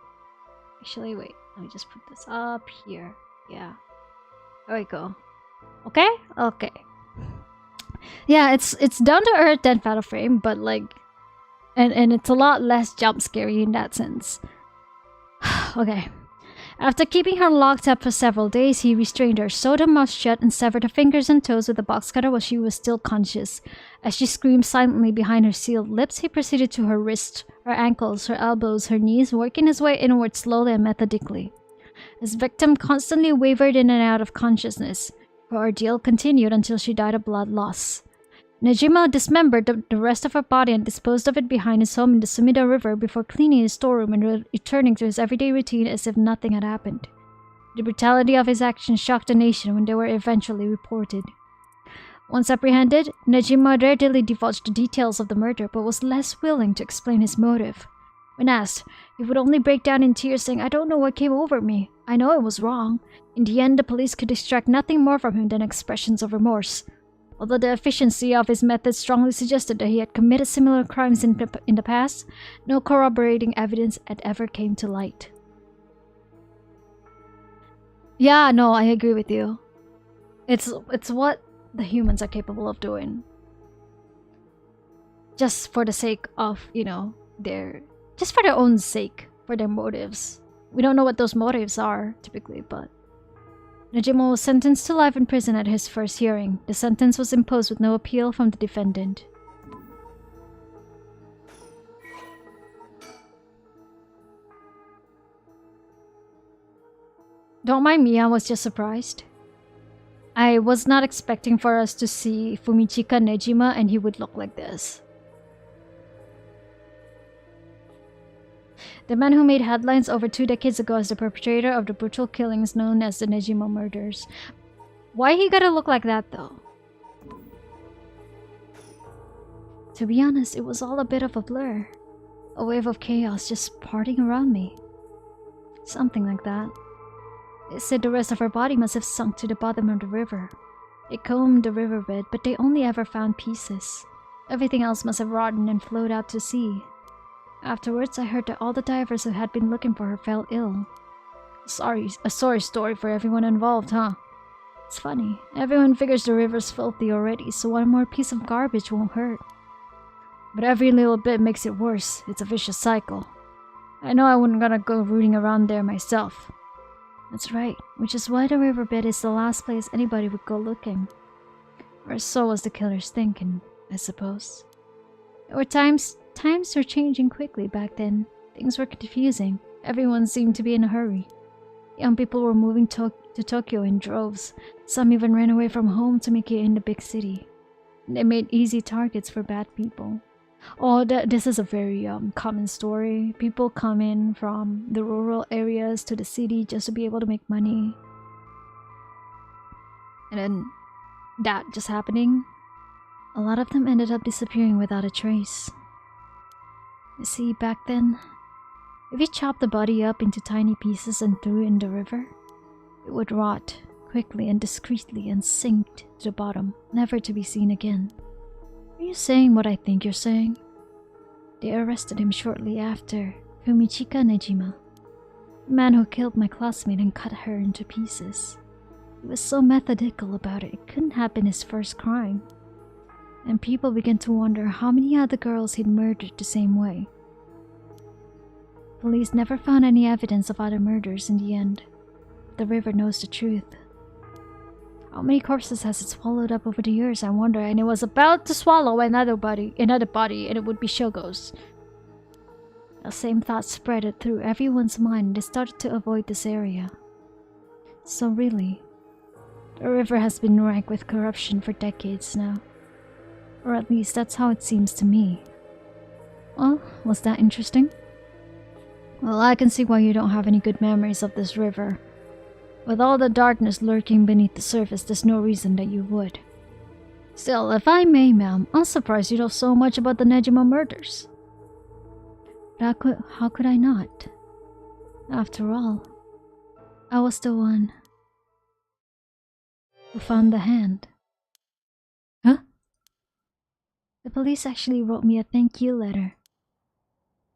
Actually, wait, let me just put this up here. Yeah. There we go. Okay? Okay. Yeah, it's down to earth than Fatal Frame, but like... And it's a lot less jump scary in that sense. Okay. After keeping her locked up for several days, he restrained her, sewed her mouth shut, and severed her fingers and toes with a box cutter while she was still conscious. As she screamed silently behind her sealed lips, he proceeded to her wrists, her ankles, her elbows, her knees, working his way inward slowly and methodically. His victim constantly wavered in and out of consciousness. Her ordeal continued until she died of blood loss. Nejima dismembered the rest of her body and disposed of it behind his home in the Sumida River before cleaning his storeroom and returning to his everyday routine as if nothing had happened. The brutality of his actions shocked the nation when they were eventually reported. Once apprehended, Nejima readily divulged the details of the murder but was less willing to explain his motive. When asked, he would only break down in tears saying, "I don't know what came over me. I know it was wrong." In the end, the police could extract nothing more from him than expressions of remorse. Although the efficiency of his methods strongly suggested that he had committed similar crimes in the past, no corroborating evidence had ever came to light. Yeah, no, I agree with you. It's what the humans are capable of doing. Just for the sake of, you know, just for their own sake, for their motives. We don't know what those motives are, typically, but... Nejima was sentenced to life in prison at his first hearing. The sentence was imposed with no appeal from the defendant. Don't mind me, I was just surprised. I was not expecting for us to see Fumichika Nejima and he would look like this. The man who made headlines over 2 decades ago as the perpetrator of the brutal killings known as the Nejima murders. Why he gotta look like that though? To be honest, it was all a bit of a blur. A wave of chaos just parting around me. Something like that. They said the rest of her body must have sunk to the bottom of the river. They combed the riverbed, but they only ever found pieces. Everything else must have rotten and flowed out to sea. Afterwards, I heard that all the divers who had been looking for her fell ill. A sorry story for everyone involved, huh? It's funny. Everyone figures the river's filthy already, so one more piece of garbage won't hurt. But every little bit makes it worse. It's a vicious cycle. I know I wouldn't gonna go rooting around there myself. That's right, which is why the riverbed is the last place anybody would go looking. Or so was the killer's thinking, I suppose. There were times were changing quickly back then. Things were confusing. Everyone seemed to be in a hurry. Young people were moving to Tokyo in droves. Some even ran away from home to make it in the big city. They made easy targets for bad people. Oh, this is a very common story. People come in from the rural areas to the city just to be able to make money. And then that just happening. A lot of them ended up disappearing without a trace. You see, back then, if you chopped the body up into tiny pieces and threw it in the river, it would rot quickly and discreetly and sink to the bottom, never to be seen again. Are you saying what I think you're saying? They arrested him shortly after, Fumichika Nejima, the man who killed my classmate and cut her into pieces. He was so methodical about it, it couldn't have been his first crime. And people began to wonder how many other girls he'd murdered the same way. Police never found any evidence of other murders in the end. The river knows the truth. How many corpses has it swallowed up over the years, I wonder, and it was about to swallow another body, and it would be Shogo's. The same thought spread through everyone's mind, and they started to avoid this area. So really, the river has been rank with corruption for decades now. Or at least that's how it seems to me. Well, was that interesting? Well, I can see why you don't have any good memories of this river. With all the darkness lurking beneath the surface, there's no reason that you would. Still, if I may, ma'am, I'm surprised you know so much about the Nejima murders. But how could I not? After all, I was the one who found the hand. Huh? The police actually wrote me a thank you letter.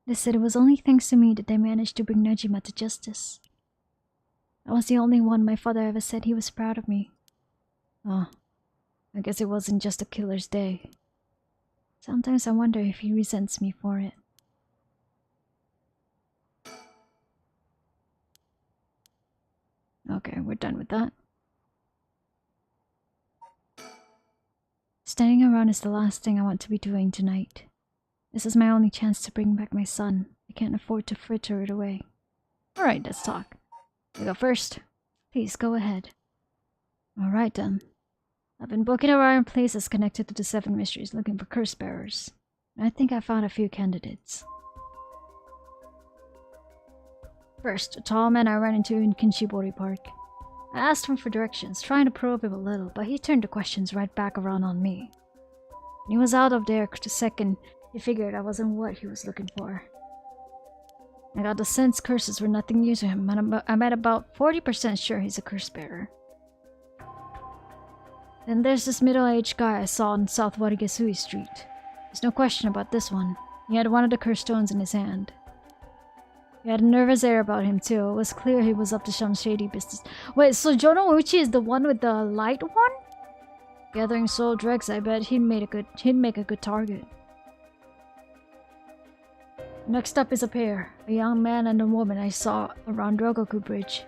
They said it was only thanks to me that they managed to bring Nejima to justice. I was the only one my father ever said he was proud of me. Oh, I guess it wasn't just a killer's day. Sometimes I wonder if he resents me for it. Okay, we're done with that. Standing around is the last thing I want to be doing tonight. This is my only chance to bring back my son. I can't afford to fritter it away. Alright, let's talk. You go first. Please, go ahead. Alright then. I've been booking around places connected to the 7 mysteries looking for curse bearers. I think I found a few candidates. First, a tall man I ran into in Kinshibori Park. I asked him for directions, trying to probe him a little, but he turned the questions right back around on me. When he was out of there the second, he figured I wasn't what he was looking for. I got the sense curses were nothing new to him, and I'm at about 40% sure he's a curse bearer. Then there's this middle-aged guy I saw on South Warigesui Street. There's no question about this one. He had one of the curse stones in his hand. He had a nervous air about him too. It was clear he was up to some shady business. Wait, so Jono Uchi is the one with the light one? Gathering soul dregs, I bet he'd make a good target. Next up is a pair, a young man and a woman I saw around Rogoku Bridge.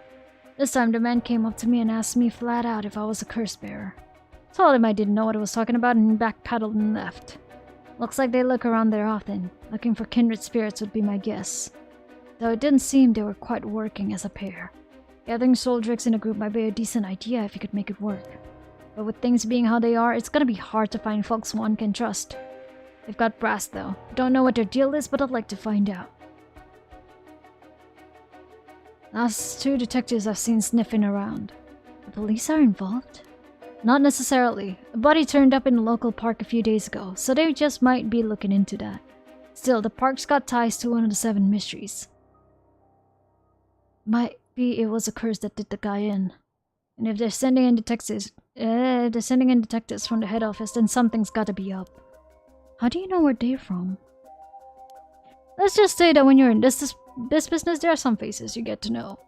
This time the man came up to me and asked me flat out if I was a curse bearer. Told him I didn't know what I was talking about and backpedaled and left. Looks like they look around there often. Looking for kindred spirits would be my guess. Though it didn't seem they were quite working as a pair. Gathering soul dregs in a group might be a decent idea if you could make it work. But with things being how they are, it's gonna be hard to find folks one can trust. They've got brass though. Don't know what their deal is, but I'd like to find out. Last 2 detectives I've seen sniffing around. The police are involved? Not necessarily. A body turned up in a local park a few days ago, so they just might be looking into that. Still, the park's got ties to one of the 7 mysteries. Might be it was a curse that did the guy in. And if they're sending in detectives from the head office, then something's gotta be up. How do you know where they're from? Let's just say that when you're in this business, there are some faces you get to know.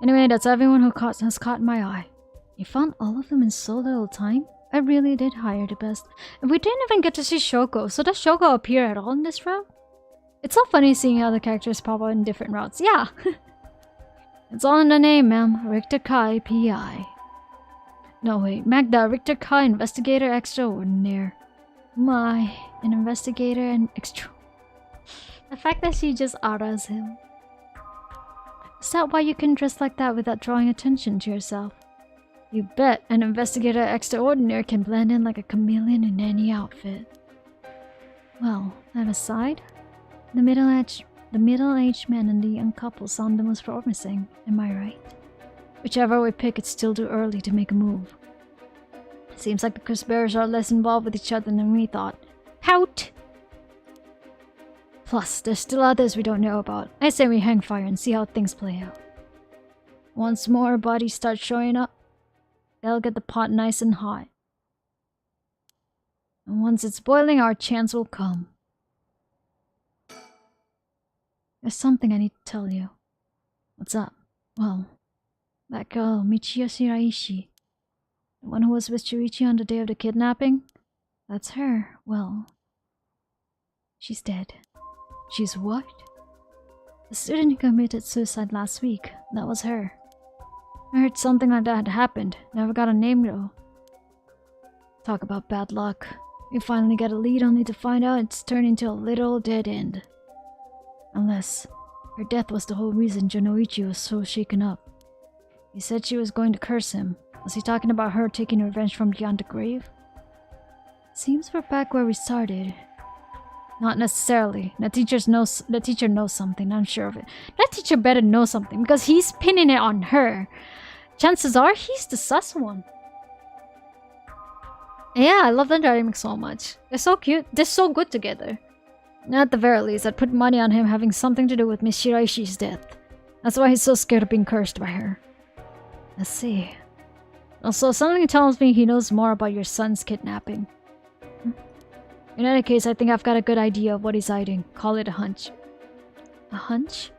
Anyway, that's everyone who has caught my eye. You found all of them in so little time? I really did hire the best. And we didn't even get to see Shoko, so does Shoko appear at all in this route? It's so funny seeing how the characters pop up in different routes. Yeah! It's all in the name, ma'am. Richter Kai, P.I. No, wait. Magda, Richter Kai, Investigator Extraordinaire. My, an investigator and extra... The fact that she just auras him. Is that why you can dress like that without drawing attention to yourself? You bet an investigator extraordinaire can blend in like a chameleon in any outfit. Well, that aside, the middle-aged man and the young couple sound the most promising, am I right? Whichever we pick, it's still too early to make a move. Seems like the curse bearers are less involved with each other than we thought. Pout! Plus, there's still others we don't know about. I say we hang fire and see how things play out. Once more bodies start showing up, they'll get the pot nice and hot. And once it's boiling, our chance will come. There's something I need to tell you. What's up? Well, That girl, Michiyo Shiraishi. The one who was with Shuichi on the day of the kidnapping? That's her. Well, she's dead. She's what? The student who committed suicide last week. That was her. I heard something like that had happened. Never got a name though. Talk about bad luck. We finally get a lead only to find out it's turned into a literal dead end. Unless her death was the whole reason Jonoichi was so shaken up. He said she was going to curse him. Was he talking about her taking revenge from beyond the grave? Seems we're back where we started. Not necessarily. The teacher knows something, I'm sure of it. That teacher better know something because he's pinning it on her. Chances are he's the sus one. Yeah, I love the dynamic so much. They're so cute. They're so good together. At the very least, I'd put money on him having something to do with Miss Shiraishi's death. That's why he's so scared of being cursed by her. Let's see. Also, something tells me he knows more about your son's kidnapping. In any case, I think I've got a good idea of what he's hiding. Call it a hunch. A hunch?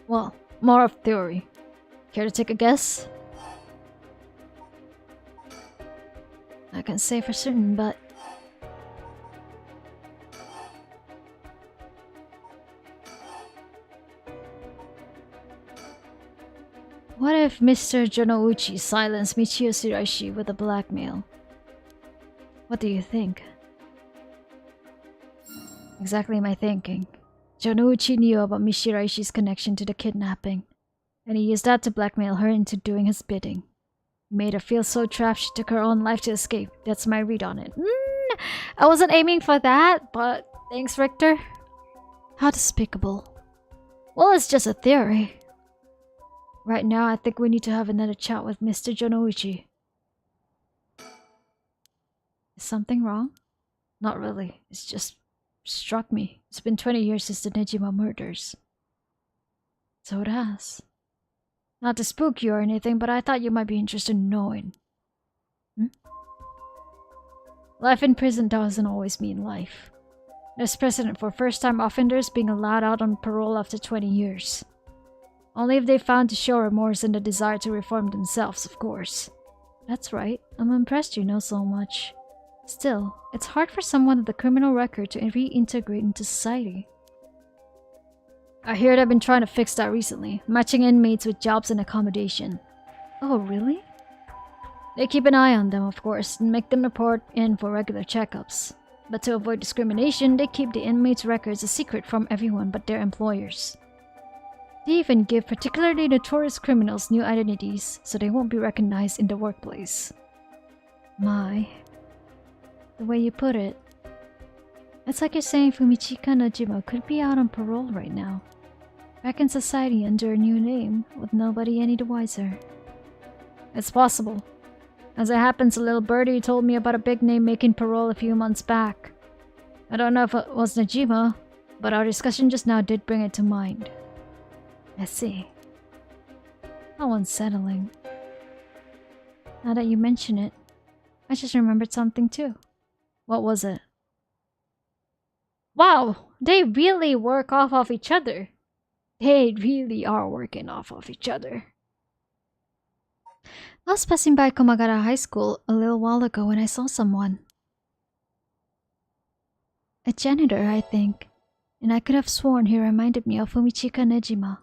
Well, more of theory. Care to take a guess? I can't say for certain, but... What if Mr. Jonouchi silenced Michiyo Shiraishi with a blackmail? What do you think? Exactly my thinking. Jonouchi knew about Miss Shiraishi's connection to the kidnapping, and he used that to blackmail her into doing his bidding. He made her feel so trapped she took her own life to escape. That's my read on it. I wasn't aiming for that, but thanks, Richter. How despicable. Well, it's just a theory. Right now, I think we need to have another chat with Mr. Jonouchi. Is something wrong? Not really. It's just struck me. It's been 20 years since the Nejima murders. So it has. Not to spook you or anything, but I thought you might be interested in knowing. Life in prison doesn't always mean life. There's precedent for first-time offenders being allowed out on parole after 20 years. Only if they found to show remorse and the desire to reform themselves, of course. That's right. I'm impressed you know so much. Still, it's hard for someone with a criminal record to reintegrate into society. I hear they've been trying to fix that recently, matching inmates with jobs and accommodation. Oh, really? They keep an eye on them, of course, and make them report in for regular checkups. But to avoid discrimination, they keep the inmates' records a secret from everyone but their employers. They even give particularly notorious criminals new identities so they won't be recognized in the workplace. My... the way you put it. It's like you're saying Fumichika Nojima could be out on parole right now. Back in society under a new name, with nobody any the wiser. It's possible. As it happens, a little birdie told me about a big name making parole a few months back. I don't know if it was Nojima, but our discussion just now did bring it to mind. I see. How unsettling. Now that you mention it, I just remembered something too. What was it? Wow! They really work off of each other. They really are working off of each other. I was passing by Komagara High School a little while ago when I saw someone. A janitor, I think. And I could have sworn he reminded me of Fumichika Nejima.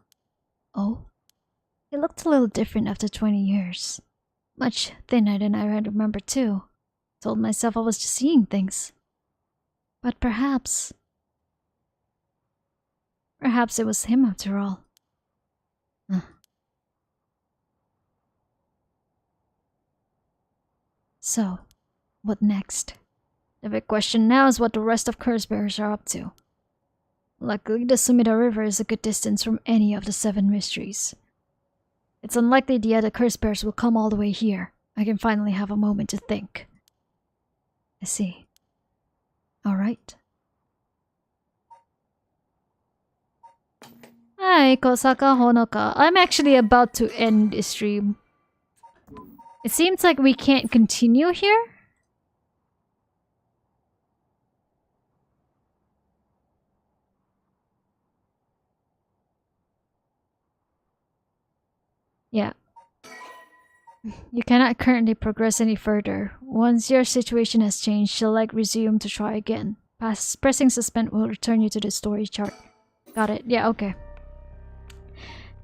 Oh? He looked a little different after 20 years. Much thinner than I remember too. Told myself I was just seeing things. But perhaps it was him after all. So, what next? The big question now is what the rest of Cursebearers are up to. Luckily, the Sumida River is a good distance from any of the 7 mysteries. It's unlikely the other Cursebearers will come all the way here. I can finally have a moment to think. I see. Alright. Hi, Kosaka Honoka. I'm actually about to end this stream. It seems like we can't continue here? Yeah. You cannot currently progress any further. Once your situation has changed, select resume to try again. Pressing suspend will return you to the story chart. Got it. Yeah, okay.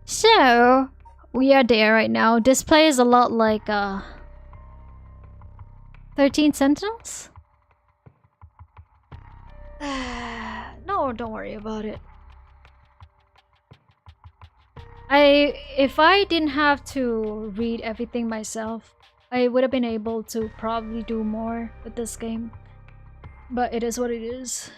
So, we are there right now. This play is a lot like 13 Sentinels? No, don't worry about it. If I didn't have to read everything myself, I would have been able to probably do more with this game. But it is what it is.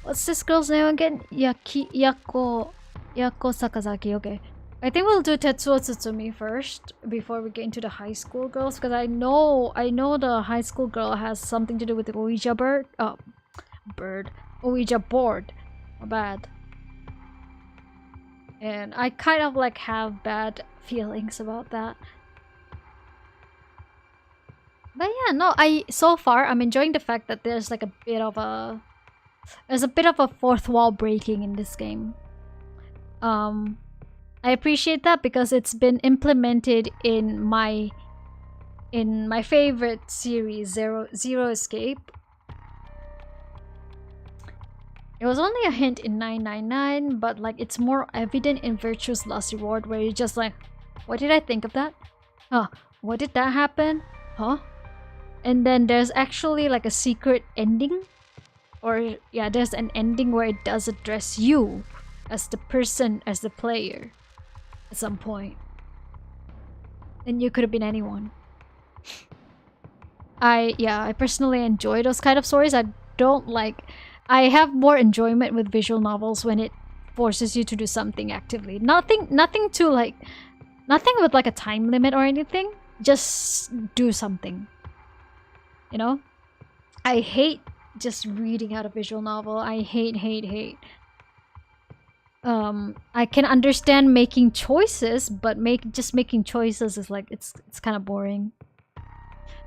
What's this girl's name again? Yako Sakazaki, okay. I think we'll do Tetsuo Tsutsumi first before we get into the high school girls, because I know the high school girl has something to do with the Ouija Ouija board. Bad. And I kind of like have bad feelings about that. But yeah, no, so far I'm enjoying the fact that there's like a bit of a fourth wall breaking in this game. I appreciate that because it's been implemented in my favorite series, Zero Escape. It was only a hint in 999, but like it's more evident in Virtue's Last Reward, where you're just like, what did I think of that? Huh, what did that happen? Huh? And then there's actually like a secret ending. Or yeah, there's an ending where it does address you as the person, as the player at some point. And you could have been anyone. I personally enjoy those kind of stories. I have more enjoyment with visual novels when it forces you to do something actively. Nothing with like a time limit or anything. Just do something. You know? I hate just reading out a visual novel. I hate. I can understand making choices, but making choices is like it's kind of boring.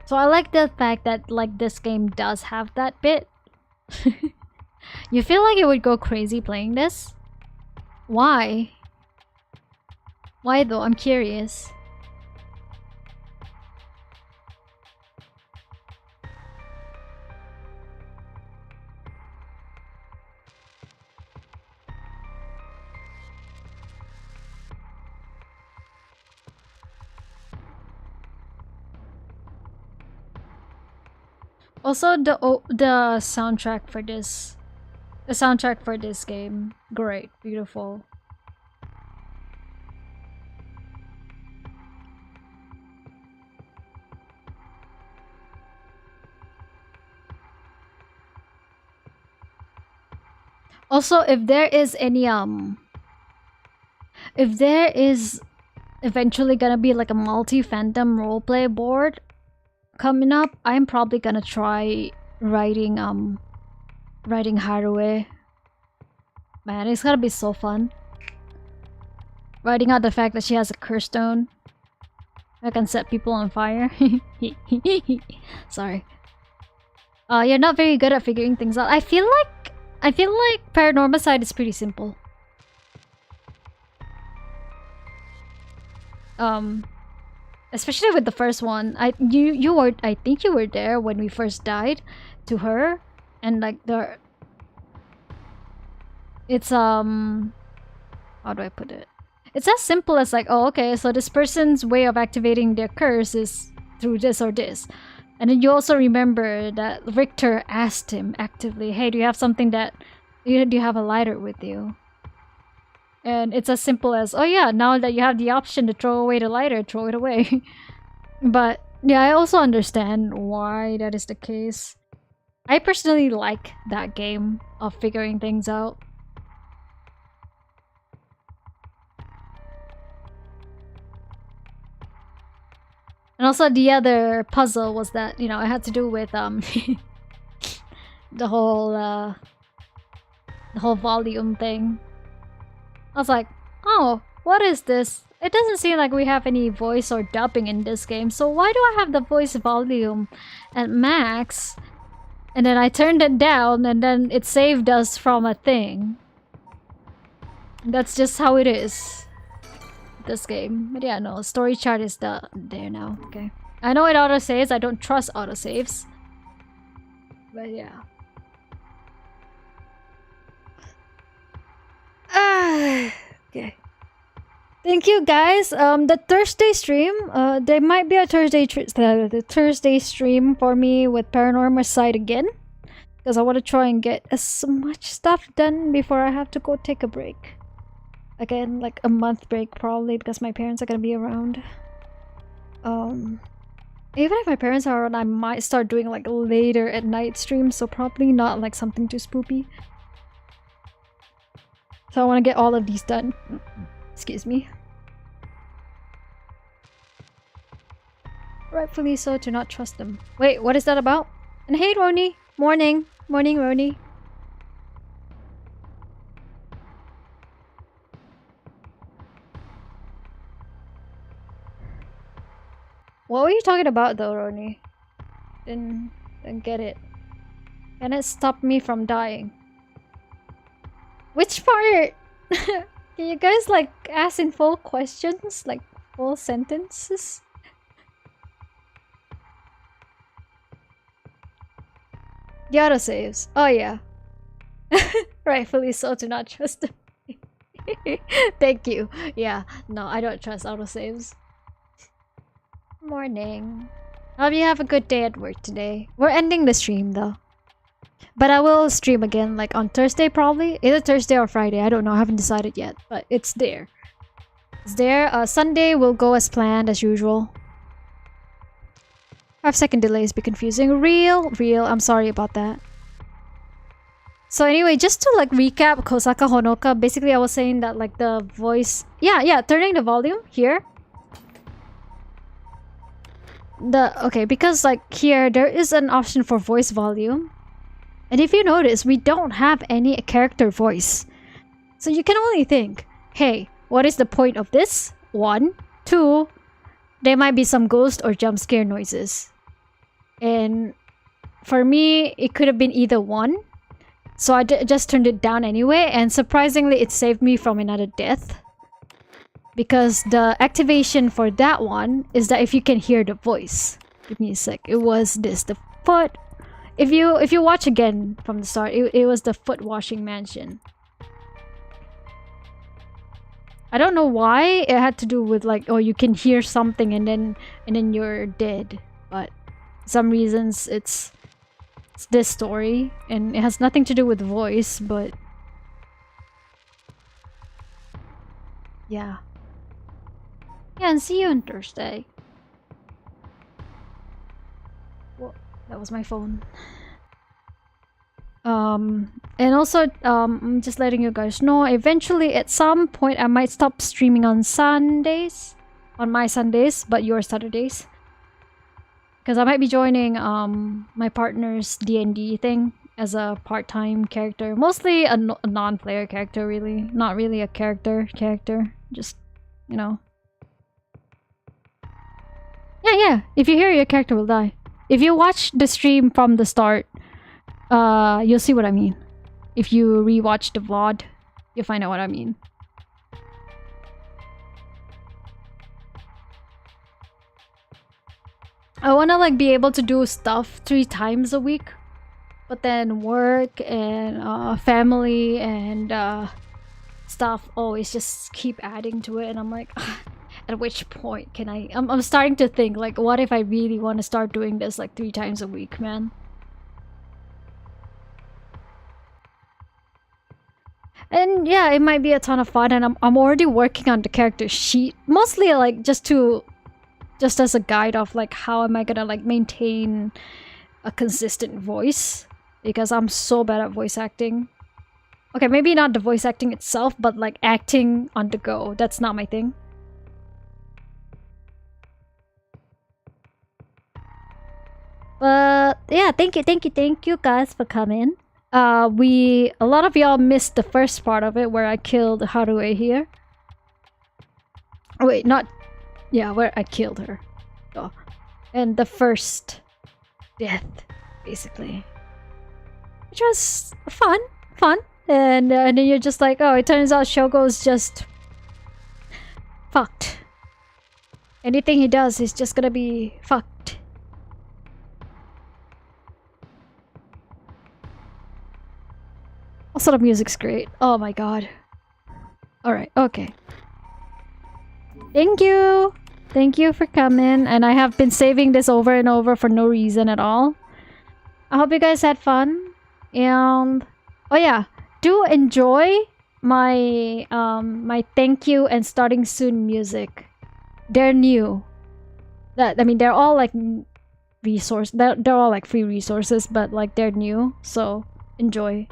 So I like the fact that like this game does have that bit. You feel like you would go crazy playing this? Why? Why though? I'm curious. Also, the soundtrack for this game, great, beautiful. Also, if there is eventually gonna be like a multi-fandom roleplay board coming up, I'm probably gonna try writing Harué. Man, it's gonna be so fun. Writing out the fact that she has a curse stone that can set people on fire. Sorry. You're not very good at figuring things out. I feel like Paranormasight is pretty simple. Especially with the first one. I think you were there when we first died to her, and like it's how do I put it? It's as simple as like, oh okay, so this person's way of activating their curse is through this or this. And then you also remember that Richter asked him actively, hey, do you have something do you have a lighter with you? And it's as simple as, oh yeah, now that you have the option to throw away the lighter, throw it away. But yeah, I also understand why that is the case. I personally like that game of figuring things out. And also the other puzzle was that, you know, it had to do with the whole volume thing. I was like, oh, what is this? It doesn't seem like we have any voice or dubbing in this game, so why do I have the voice volume at max? And then I turned it down and then it saved us from a thing. That's just how it is. This game. But yeah, no, story chart is there now. Okay. I know it autosaves. I don't trust autosaves. But yeah. Okay. Thank you guys. The Thursday stream, there might be a Thursday stream for me with Paranormasight again. Because I want to try and get as much stuff done before I have to go take a break. Again, like a month break probably, because my parents are gonna be around. Even if my parents are around, I might start doing like later at night streams, so probably not like something too spoopy. So I want to get all of these done. Excuse me. Rightfully so, to not trust them. Wait, what is that about? And hey, Roni! Morning! Morning, Roni. What were you talking about though, Roni? Didn't get it. Can it stop me from dying? Which part? Can you guys like ask in full questions? Like full sentences? The autosaves. Oh yeah. Rightfully so, to not trust them. Thank you. Yeah, no, I don't trust autosaves. Morning. Hope you have a good day at work today. We're ending the stream though. But I will stream again like on Thursday probably. Either Thursday or Friday. I don't know. I haven't decided yet. But it's there. It's there. Sunday will go as planned as usual. 5-second delays be confusing. Real. I'm sorry about that. So anyway, just to like recap Kosaka Honoka, basically I was saying that like the voice... Yeah, turning the volume here. Okay, because like here there is an option for voice volume. And if you notice, we don't have any character voice. So you can only think, hey, what is the point of this? 1, 2, there might be some ghost or jump scare noises. And for me, it could have been either one. So I just turned it down anyway, and surprisingly it saved me from another death. Because the activation for that one is that if you can hear the voice. Give me a sec. It was this, the foot. If you watch again from the start, it was the foot washing mansion. I don't know why it had to do with like, oh, you can hear something and then you're dead. But some reasons it's this story and it has nothing to do with voice, but yeah. Yeah, and see you on Thursday. Well, that was my phone. And also, I'm just letting you guys know, eventually at some point I might stop streaming on Sundays. On my Sundays, but your Saturdays. Because I might be joining my partner's D&D thing as a part-time character. Mostly a non-player character, really. Not really a character. Just, you know. Yeah. If you hear, your character will die. If you watch the stream from the start, you'll see what I mean. If you rewatch the VOD, you'll find out what I mean. I wanna like be able to do stuff 3 times a week, but then work and family and stuff always just keep adding to it, and I'm like, at which point can I'm starting to think like, what if I really want to start doing this like 3 times a week, man? And yeah, it might be a ton of fun, and I'm already working on the character sheet, mostly like just as a guide of like how am I gonna like maintain a consistent voice, because I'm so bad at voice acting. Okay, maybe not the voice acting itself, but like acting on the go. That's not my thing. But yeah, thank you guys for coming. A lot of y'all missed the first part of it where I killed Haruo here. Oh, wait, not... Yeah, where I killed her. Oh. And the first death, basically. Which was fun. and then you're just like, oh, it turns out Shogo's just fucked. Anything he does is just gonna be fucked. Also, the music's great. Oh my god. Alright, okay. Thank you! Thank you for coming, and I have been saving this over and over for no reason at all. I hope you guys had fun, and... oh yeah, do enjoy my my thank you and starting soon music. They're new. I mean, they're all like resource. They're all like free resources, but like they're new. So enjoy.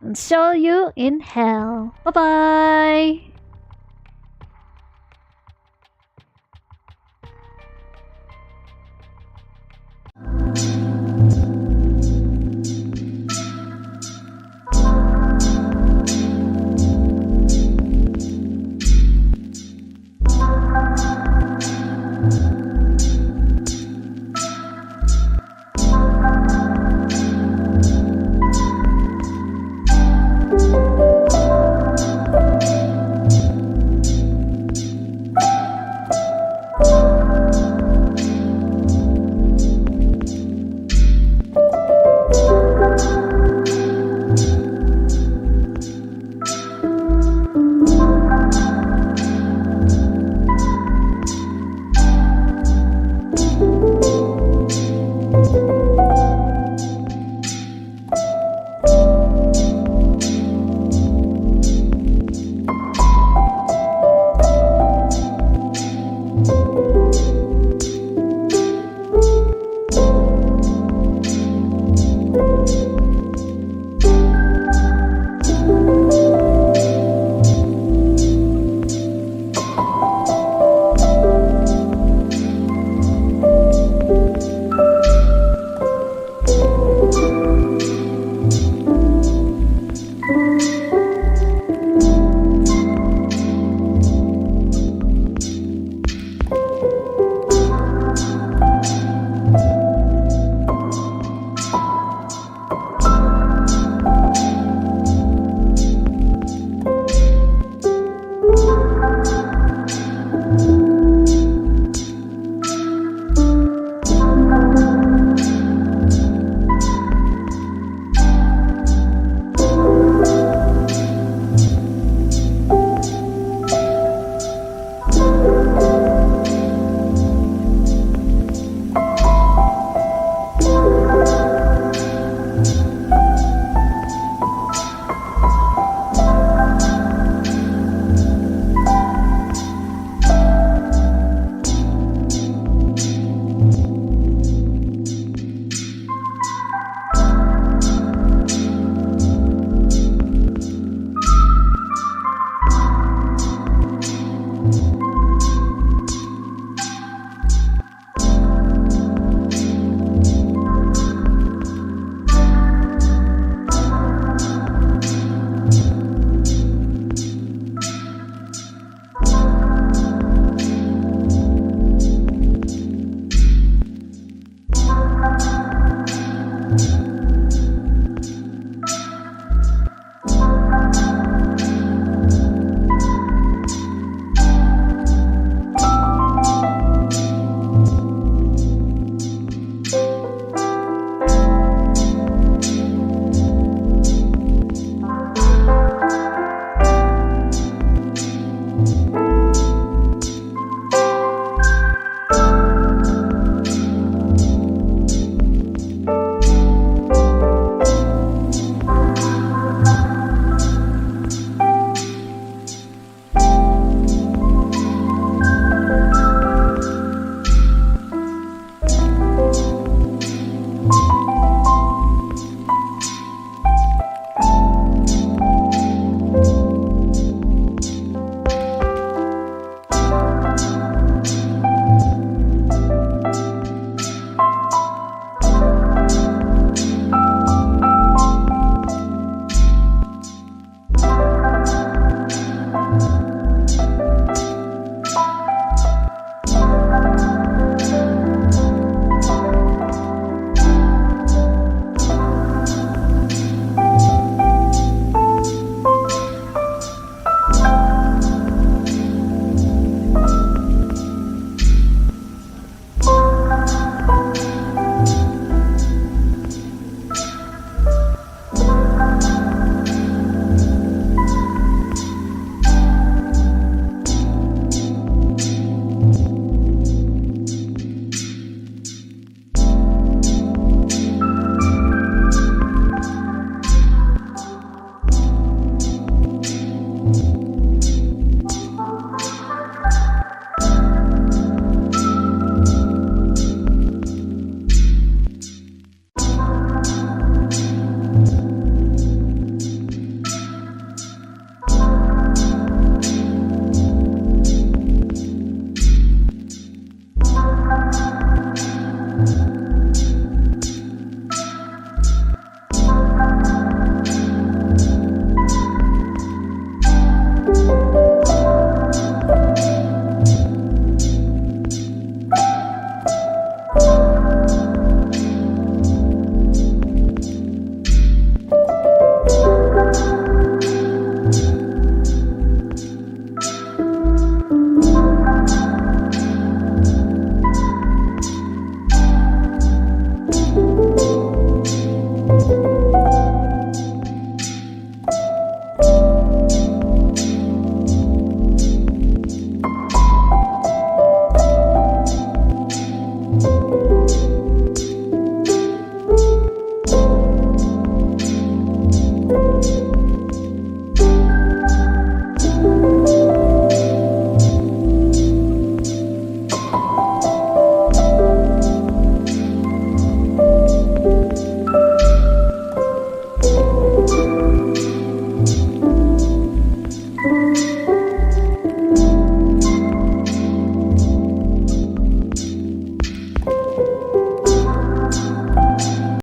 And show you in hell. Bye bye.